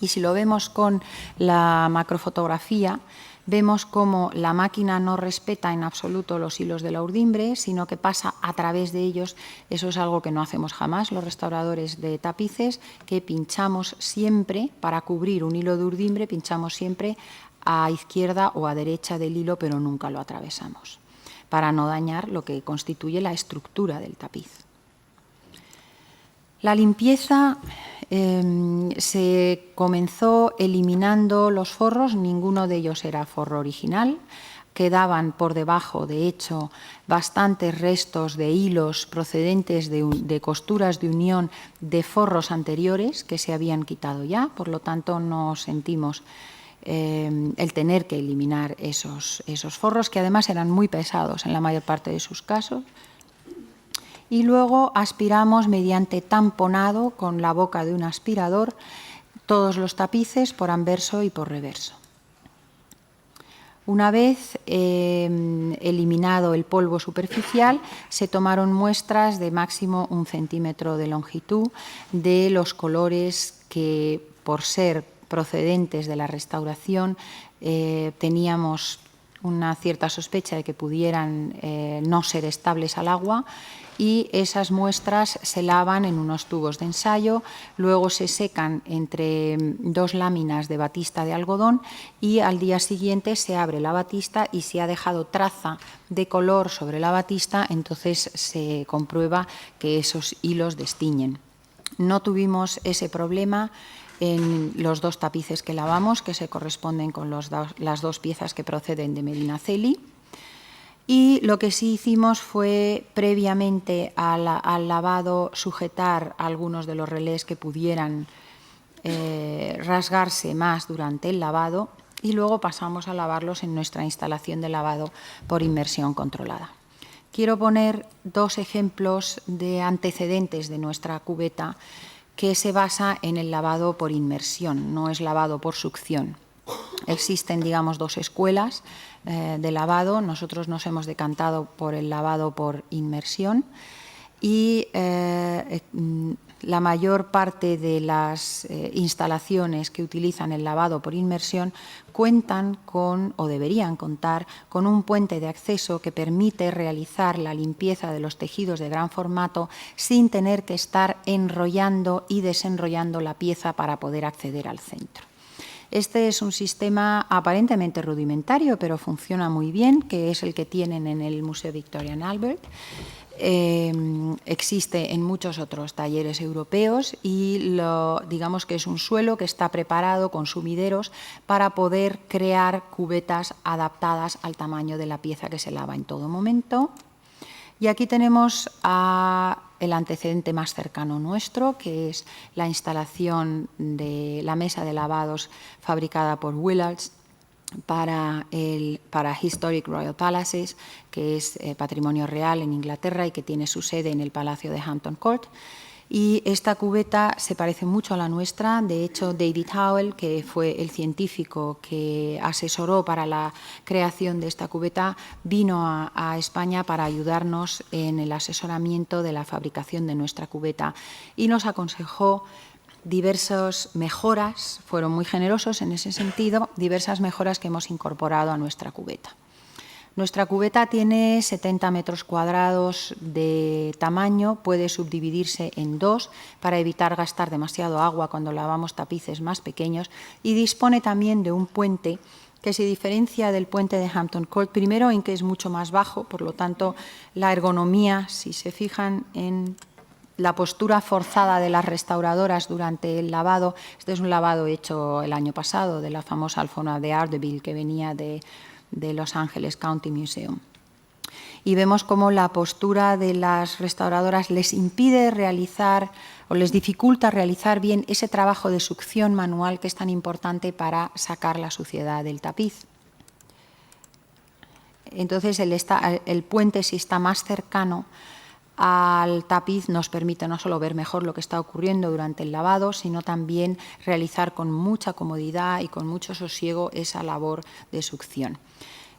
Y si lo vemos con la macrofotografía, vemos cómo la máquina no respeta en absoluto los hilos de la urdimbre, sino que pasa a través de ellos. Eso es algo que no hacemos jamás los restauradores de tapices, que pinchamos siempre, para cubrir un hilo de urdimbre, pinchamos siempre a izquierda o a derecha del hilo, pero nunca lo atravesamos, para no dañar lo que constituye la estructura del tapiz. La limpieza se comenzó eliminando los forros, ninguno de ellos era forro original. Quedaban por debajo, de hecho, bastantes restos de hilos procedentes de costuras de unión de forros anteriores que se habían quitado ya, por lo tanto no sentimos el tener que eliminar esos forros, que además eran muy pesados en la mayor parte de sus casos. Y luego aspiramos mediante tamponado con la boca de un aspirador todos los tapices por anverso y por reverso. Una vez eliminado el polvo superficial, se tomaron muestras de máximo 1 centímetro de longitud de los colores que, por ser procedentes de la restauración, teníamos una cierta sospecha de que pudieran no ser estables al agua, y esas muestras se lavan en unos tubos de ensayo, luego se secan entre 2 láminas de batista de algodón y al día siguiente se abre la batista y si ha dejado traza de color sobre la batista, entonces se comprueba que esos hilos destiñen. No tuvimos ese problema en los 2 tapices que lavamos, que se corresponden con las 2 piezas que proceden de Medinaceli. Y lo que sí hicimos fue, previamente al lavado, sujetar algunos de los relés que pudieran rasgarse más durante el lavado, y luego pasamos a lavarlos en nuestra instalación de lavado por inmersión controlada. Quiero poner 2 ejemplos de antecedentes de nuestra cubeta que se basa en el lavado por inmersión, no es lavado por succión. Existen, digamos, 2 escuelas de lavado. Nosotros nos hemos decantado por el lavado por inmersión y la mayor parte de las instalaciones que utilizan el lavado por inmersión cuentan con, o deberían contar, con un puente de acceso que permite realizar la limpieza de los tejidos de gran formato sin tener que estar enrollando y desenrollando la pieza para poder acceder al centro. Este es un sistema aparentemente rudimentario, pero funciona muy bien, que es el que tienen en el Museo Victoria and Albert. Existe en muchos otros talleres europeos y digamos que es un suelo que está preparado con sumideros para poder crear cubetas adaptadas al tamaño de la pieza que se lava en todo momento. Y aquí tenemos el antecedente más cercano nuestro, que es la instalación de la mesa de lavados fabricada por Willards para Historic Royal Palaces, que es patrimonio real en Inglaterra y que tiene su sede en el Palacio de Hampton Court. Y esta cubeta se parece mucho a la nuestra. De hecho, David Howell, que fue el científico que asesoró para la creación de esta cubeta, vino a España para ayudarnos en el asesoramiento de la fabricación de nuestra cubeta y nos aconsejó diversas mejoras, fueron muy generosos en ese sentido, diversas mejoras que hemos incorporado a nuestra cubeta. Nuestra cubeta tiene 70 metros cuadrados de tamaño, puede subdividirse en 2 para evitar gastar demasiado agua cuando lavamos tapices más pequeños, y dispone también de un puente que se diferencia del puente de Hampton Court, primero en que es mucho más bajo, por lo tanto la ergonomía, si se fijan en la postura forzada de las restauradoras durante el lavado, este es un lavado hecho el año pasado de la famosa alfombra de Ardeville que venía de Los Ángeles County Museum. Y vemos cómo la postura de las restauradoras les impide realizar o les dificulta realizar bien ese trabajo de succión manual que es tan importante para sacar la suciedad del tapiz. Entonces el puente, si está más cercano al tapiz, nos permite no solo ver mejor lo que está ocurriendo durante el lavado, sino también realizar con mucha comodidad y con mucho sosiego esa labor de succión.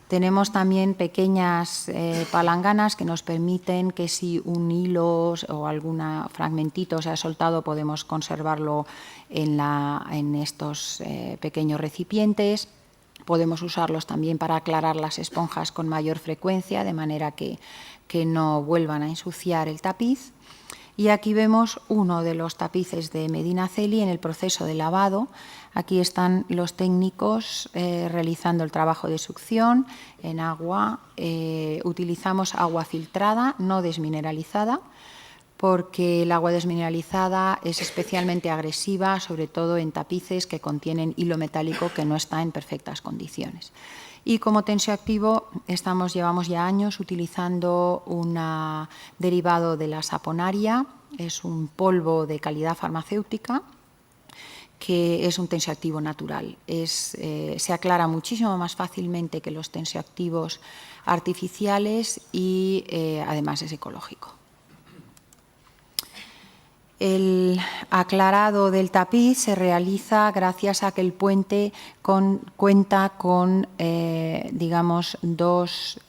Tenemos también pequeñas palanganas que nos permiten que si un hilo o algún fragmentito se ha soltado podemos conservarlo en estos pequeños recipientes. Podemos usarlos también para aclarar las esponjas con mayor frecuencia, de manera que no vuelvan a ensuciar el tapiz. Y aquí vemos uno de los tapices de Medinaceli en el proceso de lavado. Aquí están los técnicos realizando el trabajo de succión en agua. Utilizamos agua filtrada, no desmineralizada, porque el agua desmineralizada es especialmente agresiva, sobre todo en tapices que contienen hilo metálico que no está en perfectas condiciones. Y como tensioactivo llevamos ya años utilizando un derivado de la saponaria, es un polvo de calidad farmacéutica que es un tensioactivo natural. Se aclara muchísimo más fácilmente que los tensioactivos artificiales y además es ecológico. El aclarado del tapiz se realiza gracias a que el puente cuenta con, digamos, dos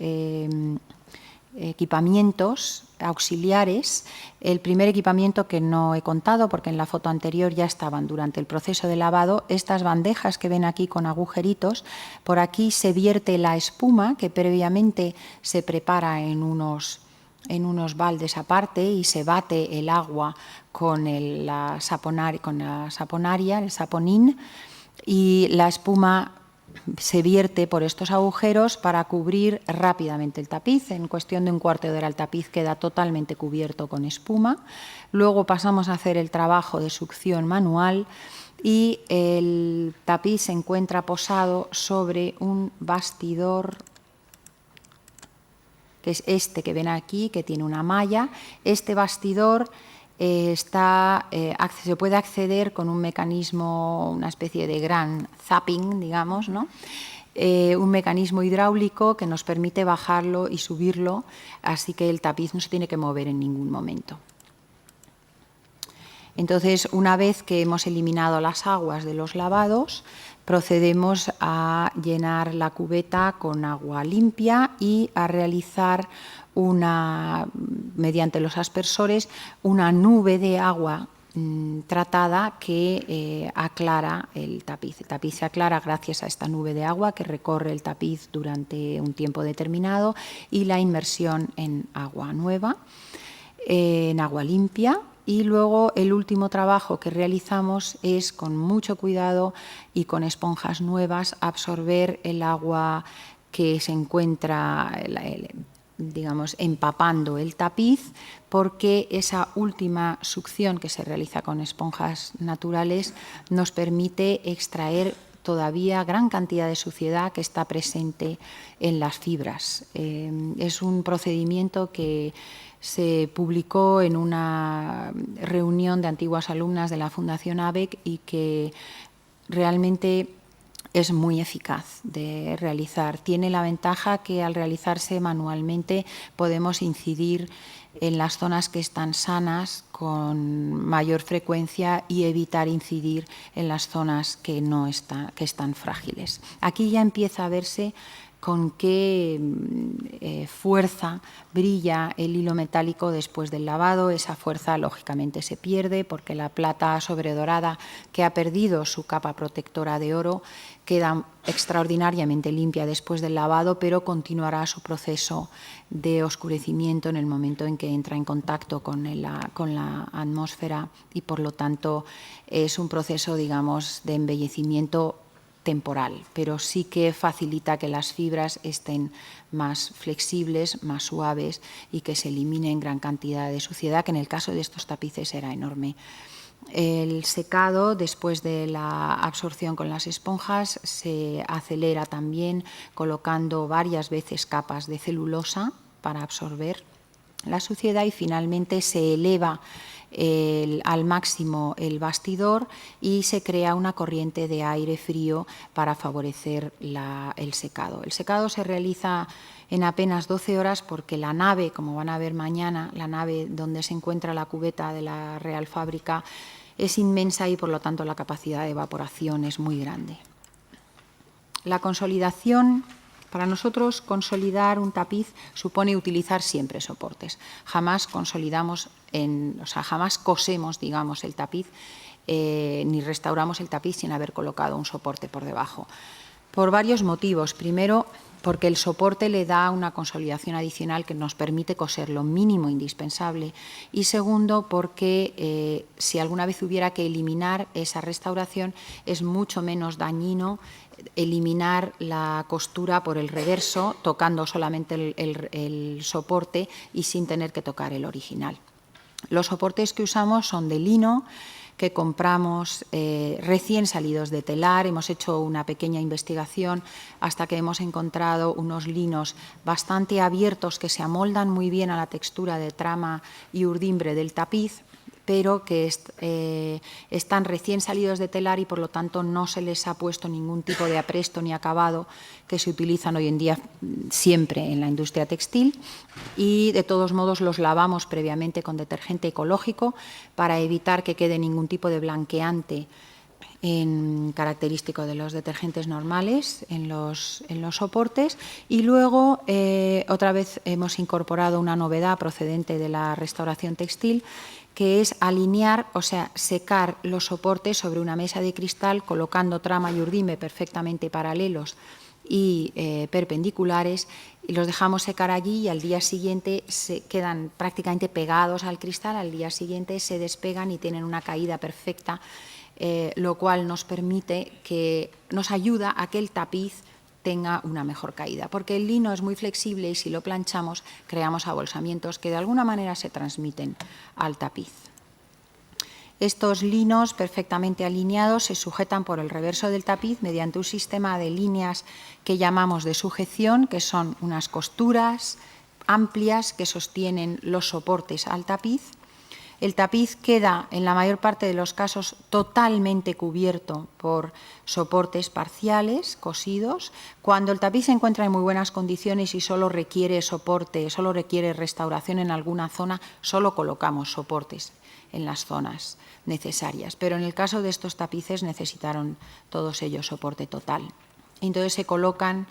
equipamientos auxiliares. El primer equipamiento, que no he contado porque en la foto anterior ya estaban durante el proceso de lavado, estas bandejas que ven aquí con agujeritos, por aquí se vierte la espuma que previamente se prepara en unos baldes aparte y se bate el agua con la saponaria, el saponín, y la espuma se vierte por estos agujeros para cubrir rápidamente el tapiz. En cuestión de un cuarto de hora el tapiz queda totalmente cubierto con espuma. Luego pasamos a hacer el trabajo de succión manual y el tapiz se encuentra posado sobre un bastidor, que es este que ven aquí, que tiene una malla. Este bastidor se puede acceder con un mecanismo, una especie de gran zapping, digamos, ¿no? Un mecanismo hidráulico que nos permite bajarlo y subirlo, así que el tapiz no se tiene que mover en ningún momento. Entonces, una vez que hemos eliminado las aguas de los lavados, procedemos a llenar la cubeta con agua limpia y a realizar mediante los aspersores, una nube de agua tratada que aclara el tapiz. El tapiz se aclara gracias a esta nube de agua que recorre el tapiz durante un tiempo determinado y la inmersión en agua nueva, en agua limpia. Y luego el último trabajo que realizamos es, con mucho cuidado y con esponjas nuevas, absorber el agua que se encuentra, digamos, empapando el tapiz, porque esa última succión que se realiza con esponjas naturales nos permite extraer todavía gran cantidad de suciedad que está presente en las fibras. Es un procedimiento que se publicó en una reunión de antiguas alumnas de la Fundación ABEC y que realmente es muy eficaz de realizar. Tiene la ventaja que al realizarse manualmente podemos incidir en las zonas que están sanas con mayor frecuencia y evitar incidir en las zonas que están frágiles. Aquí ya empieza a verse con qué fuerza brilla el hilo metálico después del lavado. Esa fuerza lógicamente se pierde porque la plata sobredorada, que ha perdido su capa protectora de oro, queda extraordinariamente limpia después del lavado, pero continuará su proceso de oscurecimiento en el momento en que entra en contacto con la atmósfera y, por lo tanto, es un proceso, digamos, de embellecimiento temporal, pero sí que facilita que las fibras estén más flexibles, más suaves y que se elimine gran cantidad de suciedad, que en el caso de estos tapices era enorme. El secado, después de la absorción con las esponjas, se acelera también colocando varias veces capas de celulosa para absorber la suciedad y finalmente se eleva al máximo el bastidor y se crea una corriente de aire frío para favorecer el secado. El secado se realiza en apenas 12 horas porque la nave, como van a ver mañana, la nave donde se encuentra la cubeta de la Real Fábrica es inmensa y por lo tanto la capacidad de evaporación es muy grande. La consolidación Para nosotros, consolidar un tapiz supone utilizar siempre soportes. Jamás consolidamos, jamás cosemos, digamos, el tapiz, ni restauramos el tapiz sin haber colocado un soporte por debajo. Por varios motivos. Primero, porque el soporte le da una consolidación adicional que nos permite coser lo mínimo indispensable. Y segundo, porque si alguna vez hubiera que eliminar esa restauración, es mucho menos dañino eliminar la costura por el reverso, tocando solamente el soporte y sin tener que tocar el original. Los soportes que usamos son de lino, que compramos recién salidos de telar. Hemos hecho una pequeña investigación hasta que hemos encontrado unos linos bastante abiertos que se amoldan muy bien a la textura de trama y urdimbre del tapiz, pero que están recién salidos de telar y por lo tanto no se les ha puesto ningún tipo de apresto ni acabado que se utilizan hoy en día siempre en la industria textil, y de todos modos los lavamos previamente con detergente ecológico para evitar que quede ningún tipo de blanqueante característico de los detergentes normales en los soportes. Y luego otra vez hemos incorporado una novedad procedente de la restauración textil, que es alinear, o sea, secar los soportes sobre una mesa de cristal colocando trama y urdimbre perfectamente paralelos y perpendiculares, y los dejamos secar allí y al día siguiente se quedan prácticamente pegados al cristal, al día siguiente se despegan y tienen una caída perfecta, lo cual nos ayuda a que el tapiz tenga una mejor caída, porque el lino es muy flexible y si lo planchamos creamos abolsamientos que de alguna manera se transmiten al tapiz. Estos linos perfectamente alineados se sujetan por el reverso del tapiz mediante un sistema de líneas que llamamos de sujeción, que son unas costuras amplias que sostienen los soportes al tapiz. El tapiz queda, en la mayor parte de los casos, totalmente cubierto por soportes parciales, cosidos. Cuando el tapiz se encuentra en muy buenas condiciones y solo requiere soporte, solo requiere restauración en alguna zona, solo colocamos soportes en las zonas necesarias. Pero en el caso de estos tapices necesitaron todos ellos soporte total. Entonces se colocan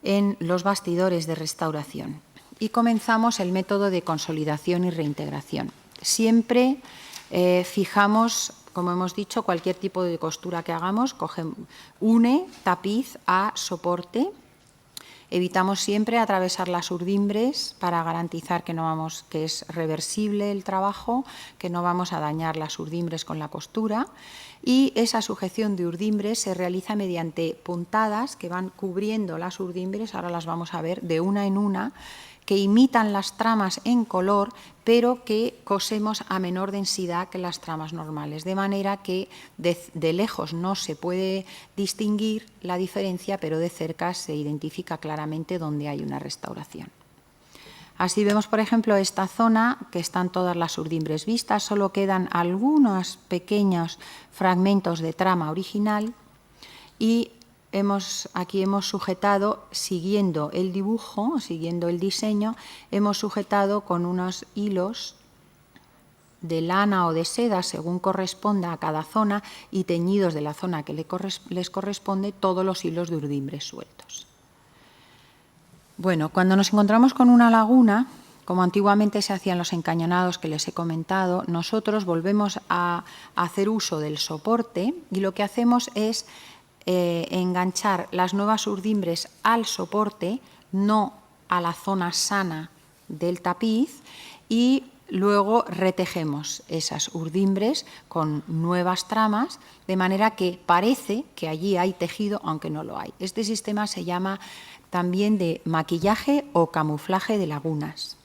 en los bastidores de restauración. Y comenzamos el método de consolidación y reintegración. Siempre fijamos, como hemos dicho, cualquier tipo de costura que hagamos, une tapiz a soporte. Evitamos siempre atravesar las urdimbres para garantizar que es reversible el trabajo, que no vamos a dañar las urdimbres con la costura. Y esa sujeción de urdimbres se realiza mediante puntadas que van cubriendo las urdimbres, ahora las vamos a ver de una en una, que imitan las tramas en color, pero que cosemos a menor densidad que las tramas normales, de manera que de lejos no se puede distinguir la diferencia, pero de cerca se identifica claramente dónde hay una restauración. Así vemos, por ejemplo, esta zona, que están todas las urdimbres vistas, solo quedan algunos pequeños fragmentos de trama original y aquí hemos sujetado, siguiendo el dibujo, siguiendo el diseño, hemos sujetado con unos hilos de lana o de seda, según corresponda a cada zona, y teñidos de la zona que les corresponde, todos los hilos de urdimbres sueltos. Bueno, cuando nos encontramos con una laguna, como antiguamente se hacían los encañonados que les he comentado, nosotros volvemos a hacer uso del soporte y lo que hacemos es enganchar las nuevas urdimbres al soporte, no a la zona sana del tapiz, y luego retejemos esas urdimbres con nuevas tramas, de manera que parece que allí hay tejido, aunque no lo hay. Este sistema se llama también de maquillaje o camuflaje de lagunas.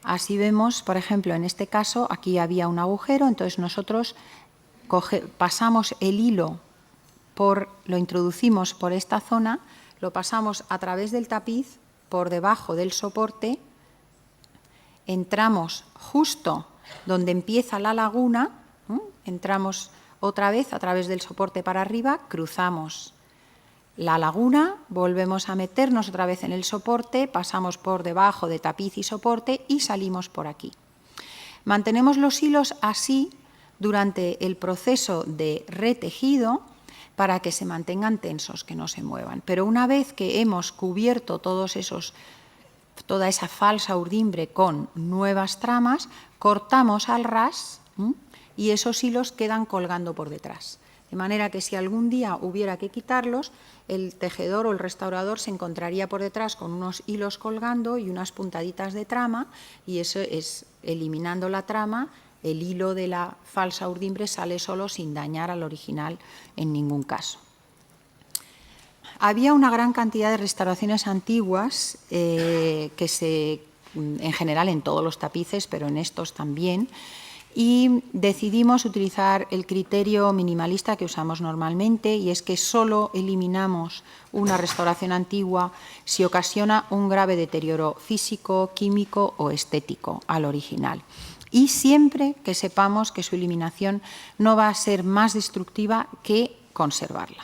Así vemos, por ejemplo, en este caso, aquí había un agujero, entonces nosotros pasamos el hilo, lo introducimos por esta zona, lo pasamos a través del tapiz, por debajo del soporte, entramos justo donde empieza la laguna, entramos otra vez a través del soporte para arriba, cruzamos la laguna, volvemos a meternos otra vez en el soporte, pasamos por debajo de tapiz y soporte y salimos por aquí. Mantenemos los hilos así durante el proceso de retejido, para que se mantengan tensos, que no se muevan. Pero una vez que hemos cubierto toda esa falsa urdimbre con nuevas tramas, cortamos al ras y esos hilos quedan colgando por detrás. De manera que si algún día hubiera que quitarlos, el tejedor o el restaurador se encontraría por detrás con unos hilos colgando y unas puntaditas de trama, y eso es, eliminando la trama, el hilo de la falsa urdimbre sale solo sin dañar al original en ningún caso. Había una gran cantidad de restauraciones antiguas en general en todos los tapices, pero en estos también, y decidimos utilizar el criterio minimalista que usamos normalmente, y es que solo eliminamos una restauración antigua si ocasiona un grave deterioro físico, químico o estético al original, y siempre que sepamos que su eliminación no va a ser más destructiva que conservarla.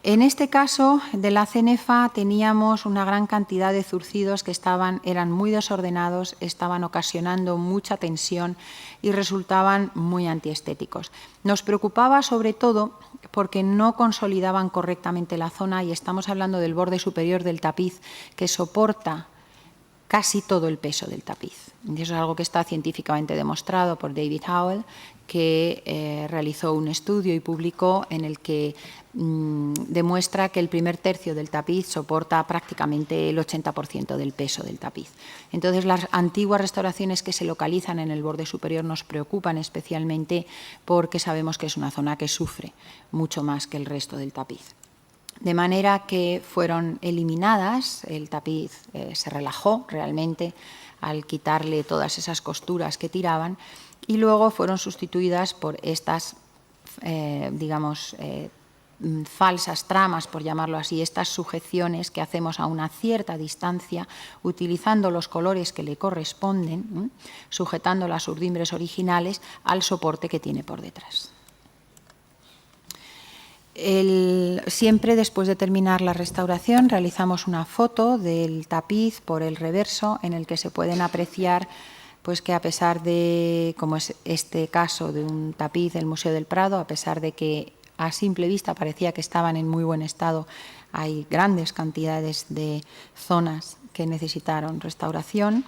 En este caso de la cenefa teníamos una gran cantidad de zurcidos que eran muy desordenados, estaban ocasionando mucha tensión y resultaban muy antiestéticos. Nos preocupaba sobre todo porque no consolidaban correctamente la zona, y estamos hablando del borde superior del tapiz, que soporta casi todo el peso del tapiz. Y eso es algo que está científicamente demostrado por David Howell, que realizó un estudio y publicó en el que demuestra que el primer tercio del tapiz soporta prácticamente el 80% del peso del tapiz. Entonces, las antiguas restauraciones que se localizan en el borde superior nos preocupan especialmente porque sabemos que es una zona que sufre mucho más que el resto del tapiz. De manera que fueron eliminadas, el tapiz se relajó realmente al quitarle todas esas costuras que tiraban, y luego fueron sustituidas por estas, falsas tramas, por llamarlo así, estas sujeciones que hacemos a una cierta distancia, utilizando los colores que le corresponden, sujetando las urdimbres originales al soporte que tiene por detrás. Siempre después de terminar la restauración realizamos una foto del tapiz por el reverso, en el que se pueden apreciar pues que, a pesar de, como es este caso de un tapiz del Museo del Prado, a pesar de que a simple vista parecía que estaban en muy buen estado, hay grandes cantidades de zonas que necesitaron restauración.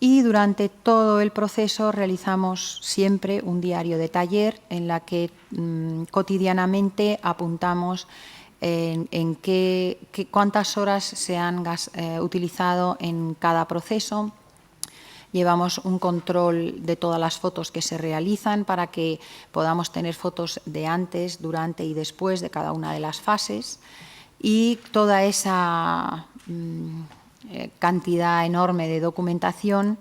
Y durante todo el proceso realizamos siempre un diario de taller en la que cotidianamente apuntamos en cuántas horas se han utilizado en cada proceso. Llevamos un control de todas las fotos que se realizan para que podamos tener fotos de antes, durante y después de cada una de las fases, y toda esa cantidad enorme de documentación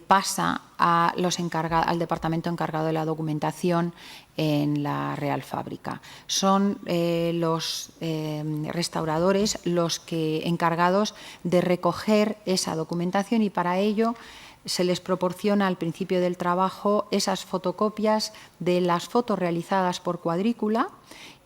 pasa al departamento encargado de la documentación en la Real Fábrica. Son los restauradores los encargados de recoger esa documentación, y para ello se les proporciona al principio del trabajo esas fotocopias de las fotos realizadas por cuadrícula,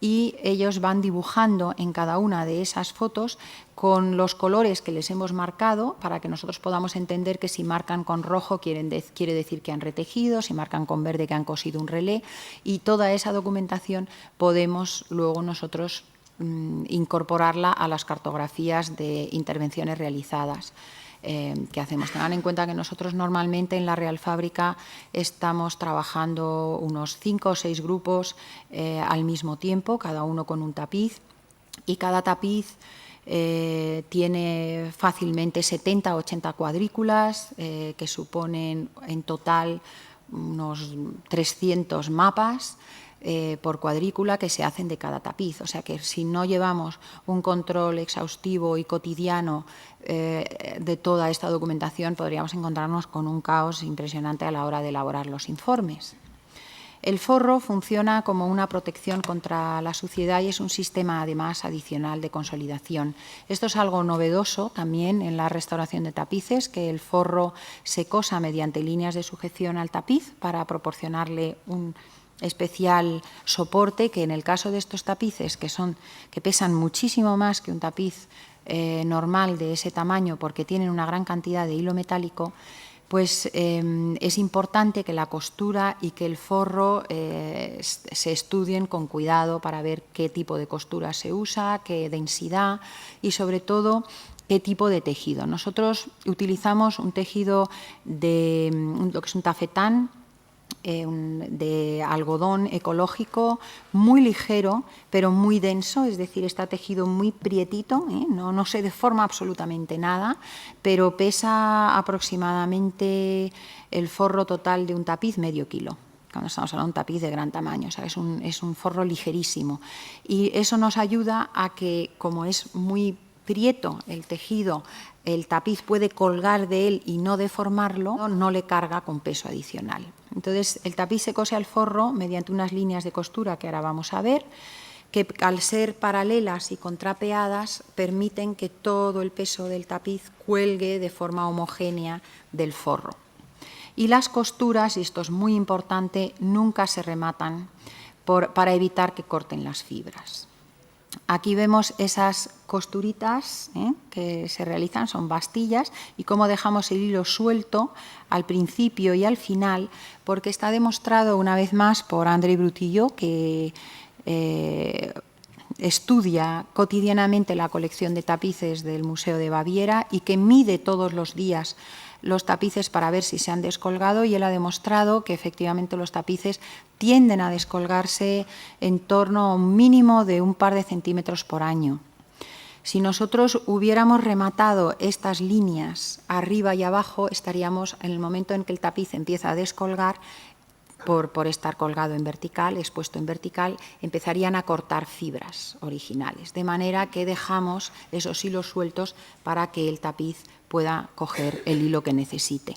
y ellos van dibujando en cada una de esas fotos con los colores que les hemos marcado, para que nosotros podamos entender que si marcan con rojo quiere decir que han retejido, si marcan con verde que han cosido un relé, y toda esa documentación podemos luego nosotros incorporarla a las cartografías de intervenciones realizadas que hacemos. Tengan en cuenta que nosotros normalmente en la Real Fábrica estamos trabajando unos 5 o 6 grupos al mismo tiempo, cada uno con un tapiz, y cada tapiz tiene fácilmente 70 o 80 cuadrículas que suponen en total unos 300 mapas por cuadrícula que se hacen de cada tapiz. O sea que si no llevamos un control exhaustivo y cotidiano de toda esta documentación, podríamos encontrarnos con un caos impresionante a la hora de elaborar los informes. El forro funciona como una protección contra la suciedad y es un sistema además adicional de consolidación. Esto es algo novedoso también en la restauración de tapices, que el forro se cosa mediante líneas de sujeción al tapiz para proporcionarle un especial soporte, que en el caso de estos tapices que pesan muchísimo más que un tapiz normal de ese tamaño, porque tienen una gran cantidad de hilo metálico, pues es importante que la costura y que el forro se estudien con cuidado para ver qué tipo de costura se usa, qué densidad y sobre todo qué tipo de tejido. Nosotros utilizamos un tejido de lo que es un tafetán, de algodón ecológico muy ligero pero muy denso, es decir, está tejido muy prietito, no se deforma absolutamente nada, pero pesa aproximadamente el forro total de un tapiz medio kilo. Cuando estamos hablando de un tapiz de gran tamaño, o sea, es un forro ligerísimo. Y eso nos ayuda a que, como es muy prieto el tejido, el tapiz puede colgar de él y no deformarlo, no le carga con peso adicional. Entonces, el tapiz se cose al forro mediante unas líneas de costura que ahora vamos a ver, que al ser paralelas y contrapeadas permiten que todo el peso del tapiz cuelgue de forma homogénea del forro. Y las costuras, y esto es muy importante, nunca se rematan para evitar que corten las fibras. Aquí vemos esas costuritas que se realizan, son bastillas, y cómo dejamos el hilo suelto al principio y al final, porque está demostrado una vez más por André Brutillot, que estudia cotidianamente la colección de tapices del Museo de Baviera y que mide todos los días los tapices para ver si se han descolgado, y él ha demostrado que efectivamente los tapices tienden a descolgarse en torno a un mínimo de un par de centímetros por año. Si nosotros hubiéramos rematado estas líneas arriba y abajo, estaríamos en el momento en que el tapiz empieza a descolgar, por estar colgado en vertical, expuesto en vertical, empezarían a cortar fibras originales, de manera que dejamos esos hilos sueltos para que el tapiz pueda coger el hilo que necesite.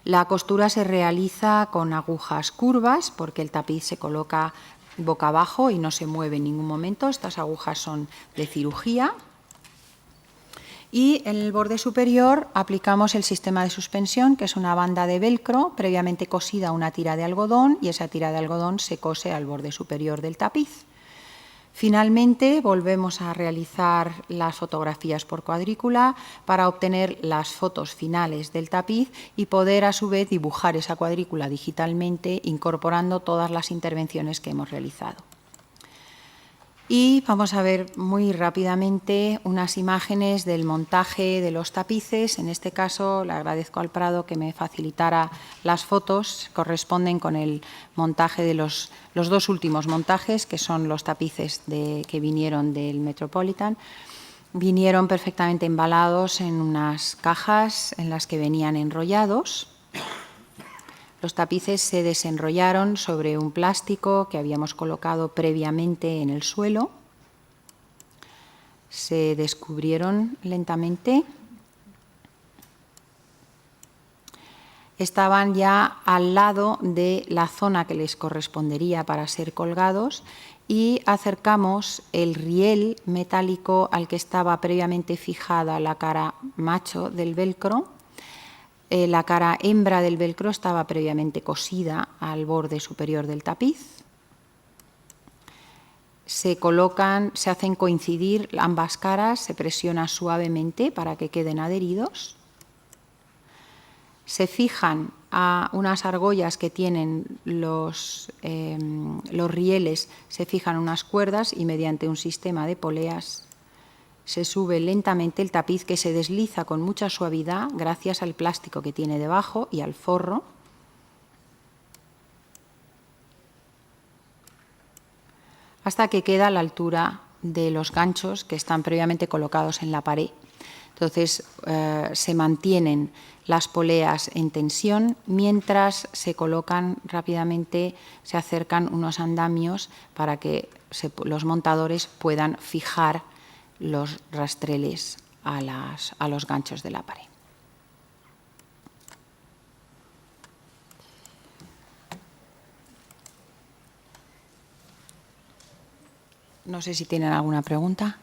La costura se realiza con agujas curvas porque el tapiz se coloca boca abajo y no se mueve en ningún momento. Estas agujas son de cirugía. Y en el borde superior aplicamos el sistema de suspensión, que es una banda de velcro previamente cosida a una tira de algodón, y esa tira de algodón se cose al borde superior del tapiz. Finalmente, volvemos a realizar las fotografías por cuadrícula para obtener las fotos finales del tapiz y poder, a su vez, dibujar esa cuadrícula digitalmente, incorporando todas las intervenciones que hemos realizado. Y vamos a ver muy rápidamente unas imágenes del montaje de los tapices. En este caso, le agradezco al Prado que me facilitara las fotos. Corresponden con el montaje de los dos últimos montajes, que son los tapices que vinieron del Metropolitan. Vinieron perfectamente embalados en unas cajas en las que venían enrollados. Los tapices se desenrollaron sobre un plástico que habíamos colocado previamente en el suelo. Se descubrieron lentamente. Estaban ya al lado de la zona que les correspondería para ser colgados y acercamos el riel metálico al que estaba previamente fijada la cara macho del velcro. La cara hembra del velcro estaba previamente cosida al borde superior del tapiz. Se hacen coincidir ambas caras, se presiona suavemente para que queden adheridos. Se fijan a unas argollas que tienen los rieles, se fijan unas cuerdas y mediante un sistema de poleas se sube lentamente el tapiz, que se desliza con mucha suavidad gracias al plástico que tiene debajo y al forro. Hasta que queda a la altura de los ganchos que están previamente colocados en la pared. Entonces se mantienen las poleas en tensión mientras se colocan rápidamente, se acercan unos andamios para que los montadores puedan fijar los rastreles a los ganchos de la pared. No sé si tienen alguna pregunta.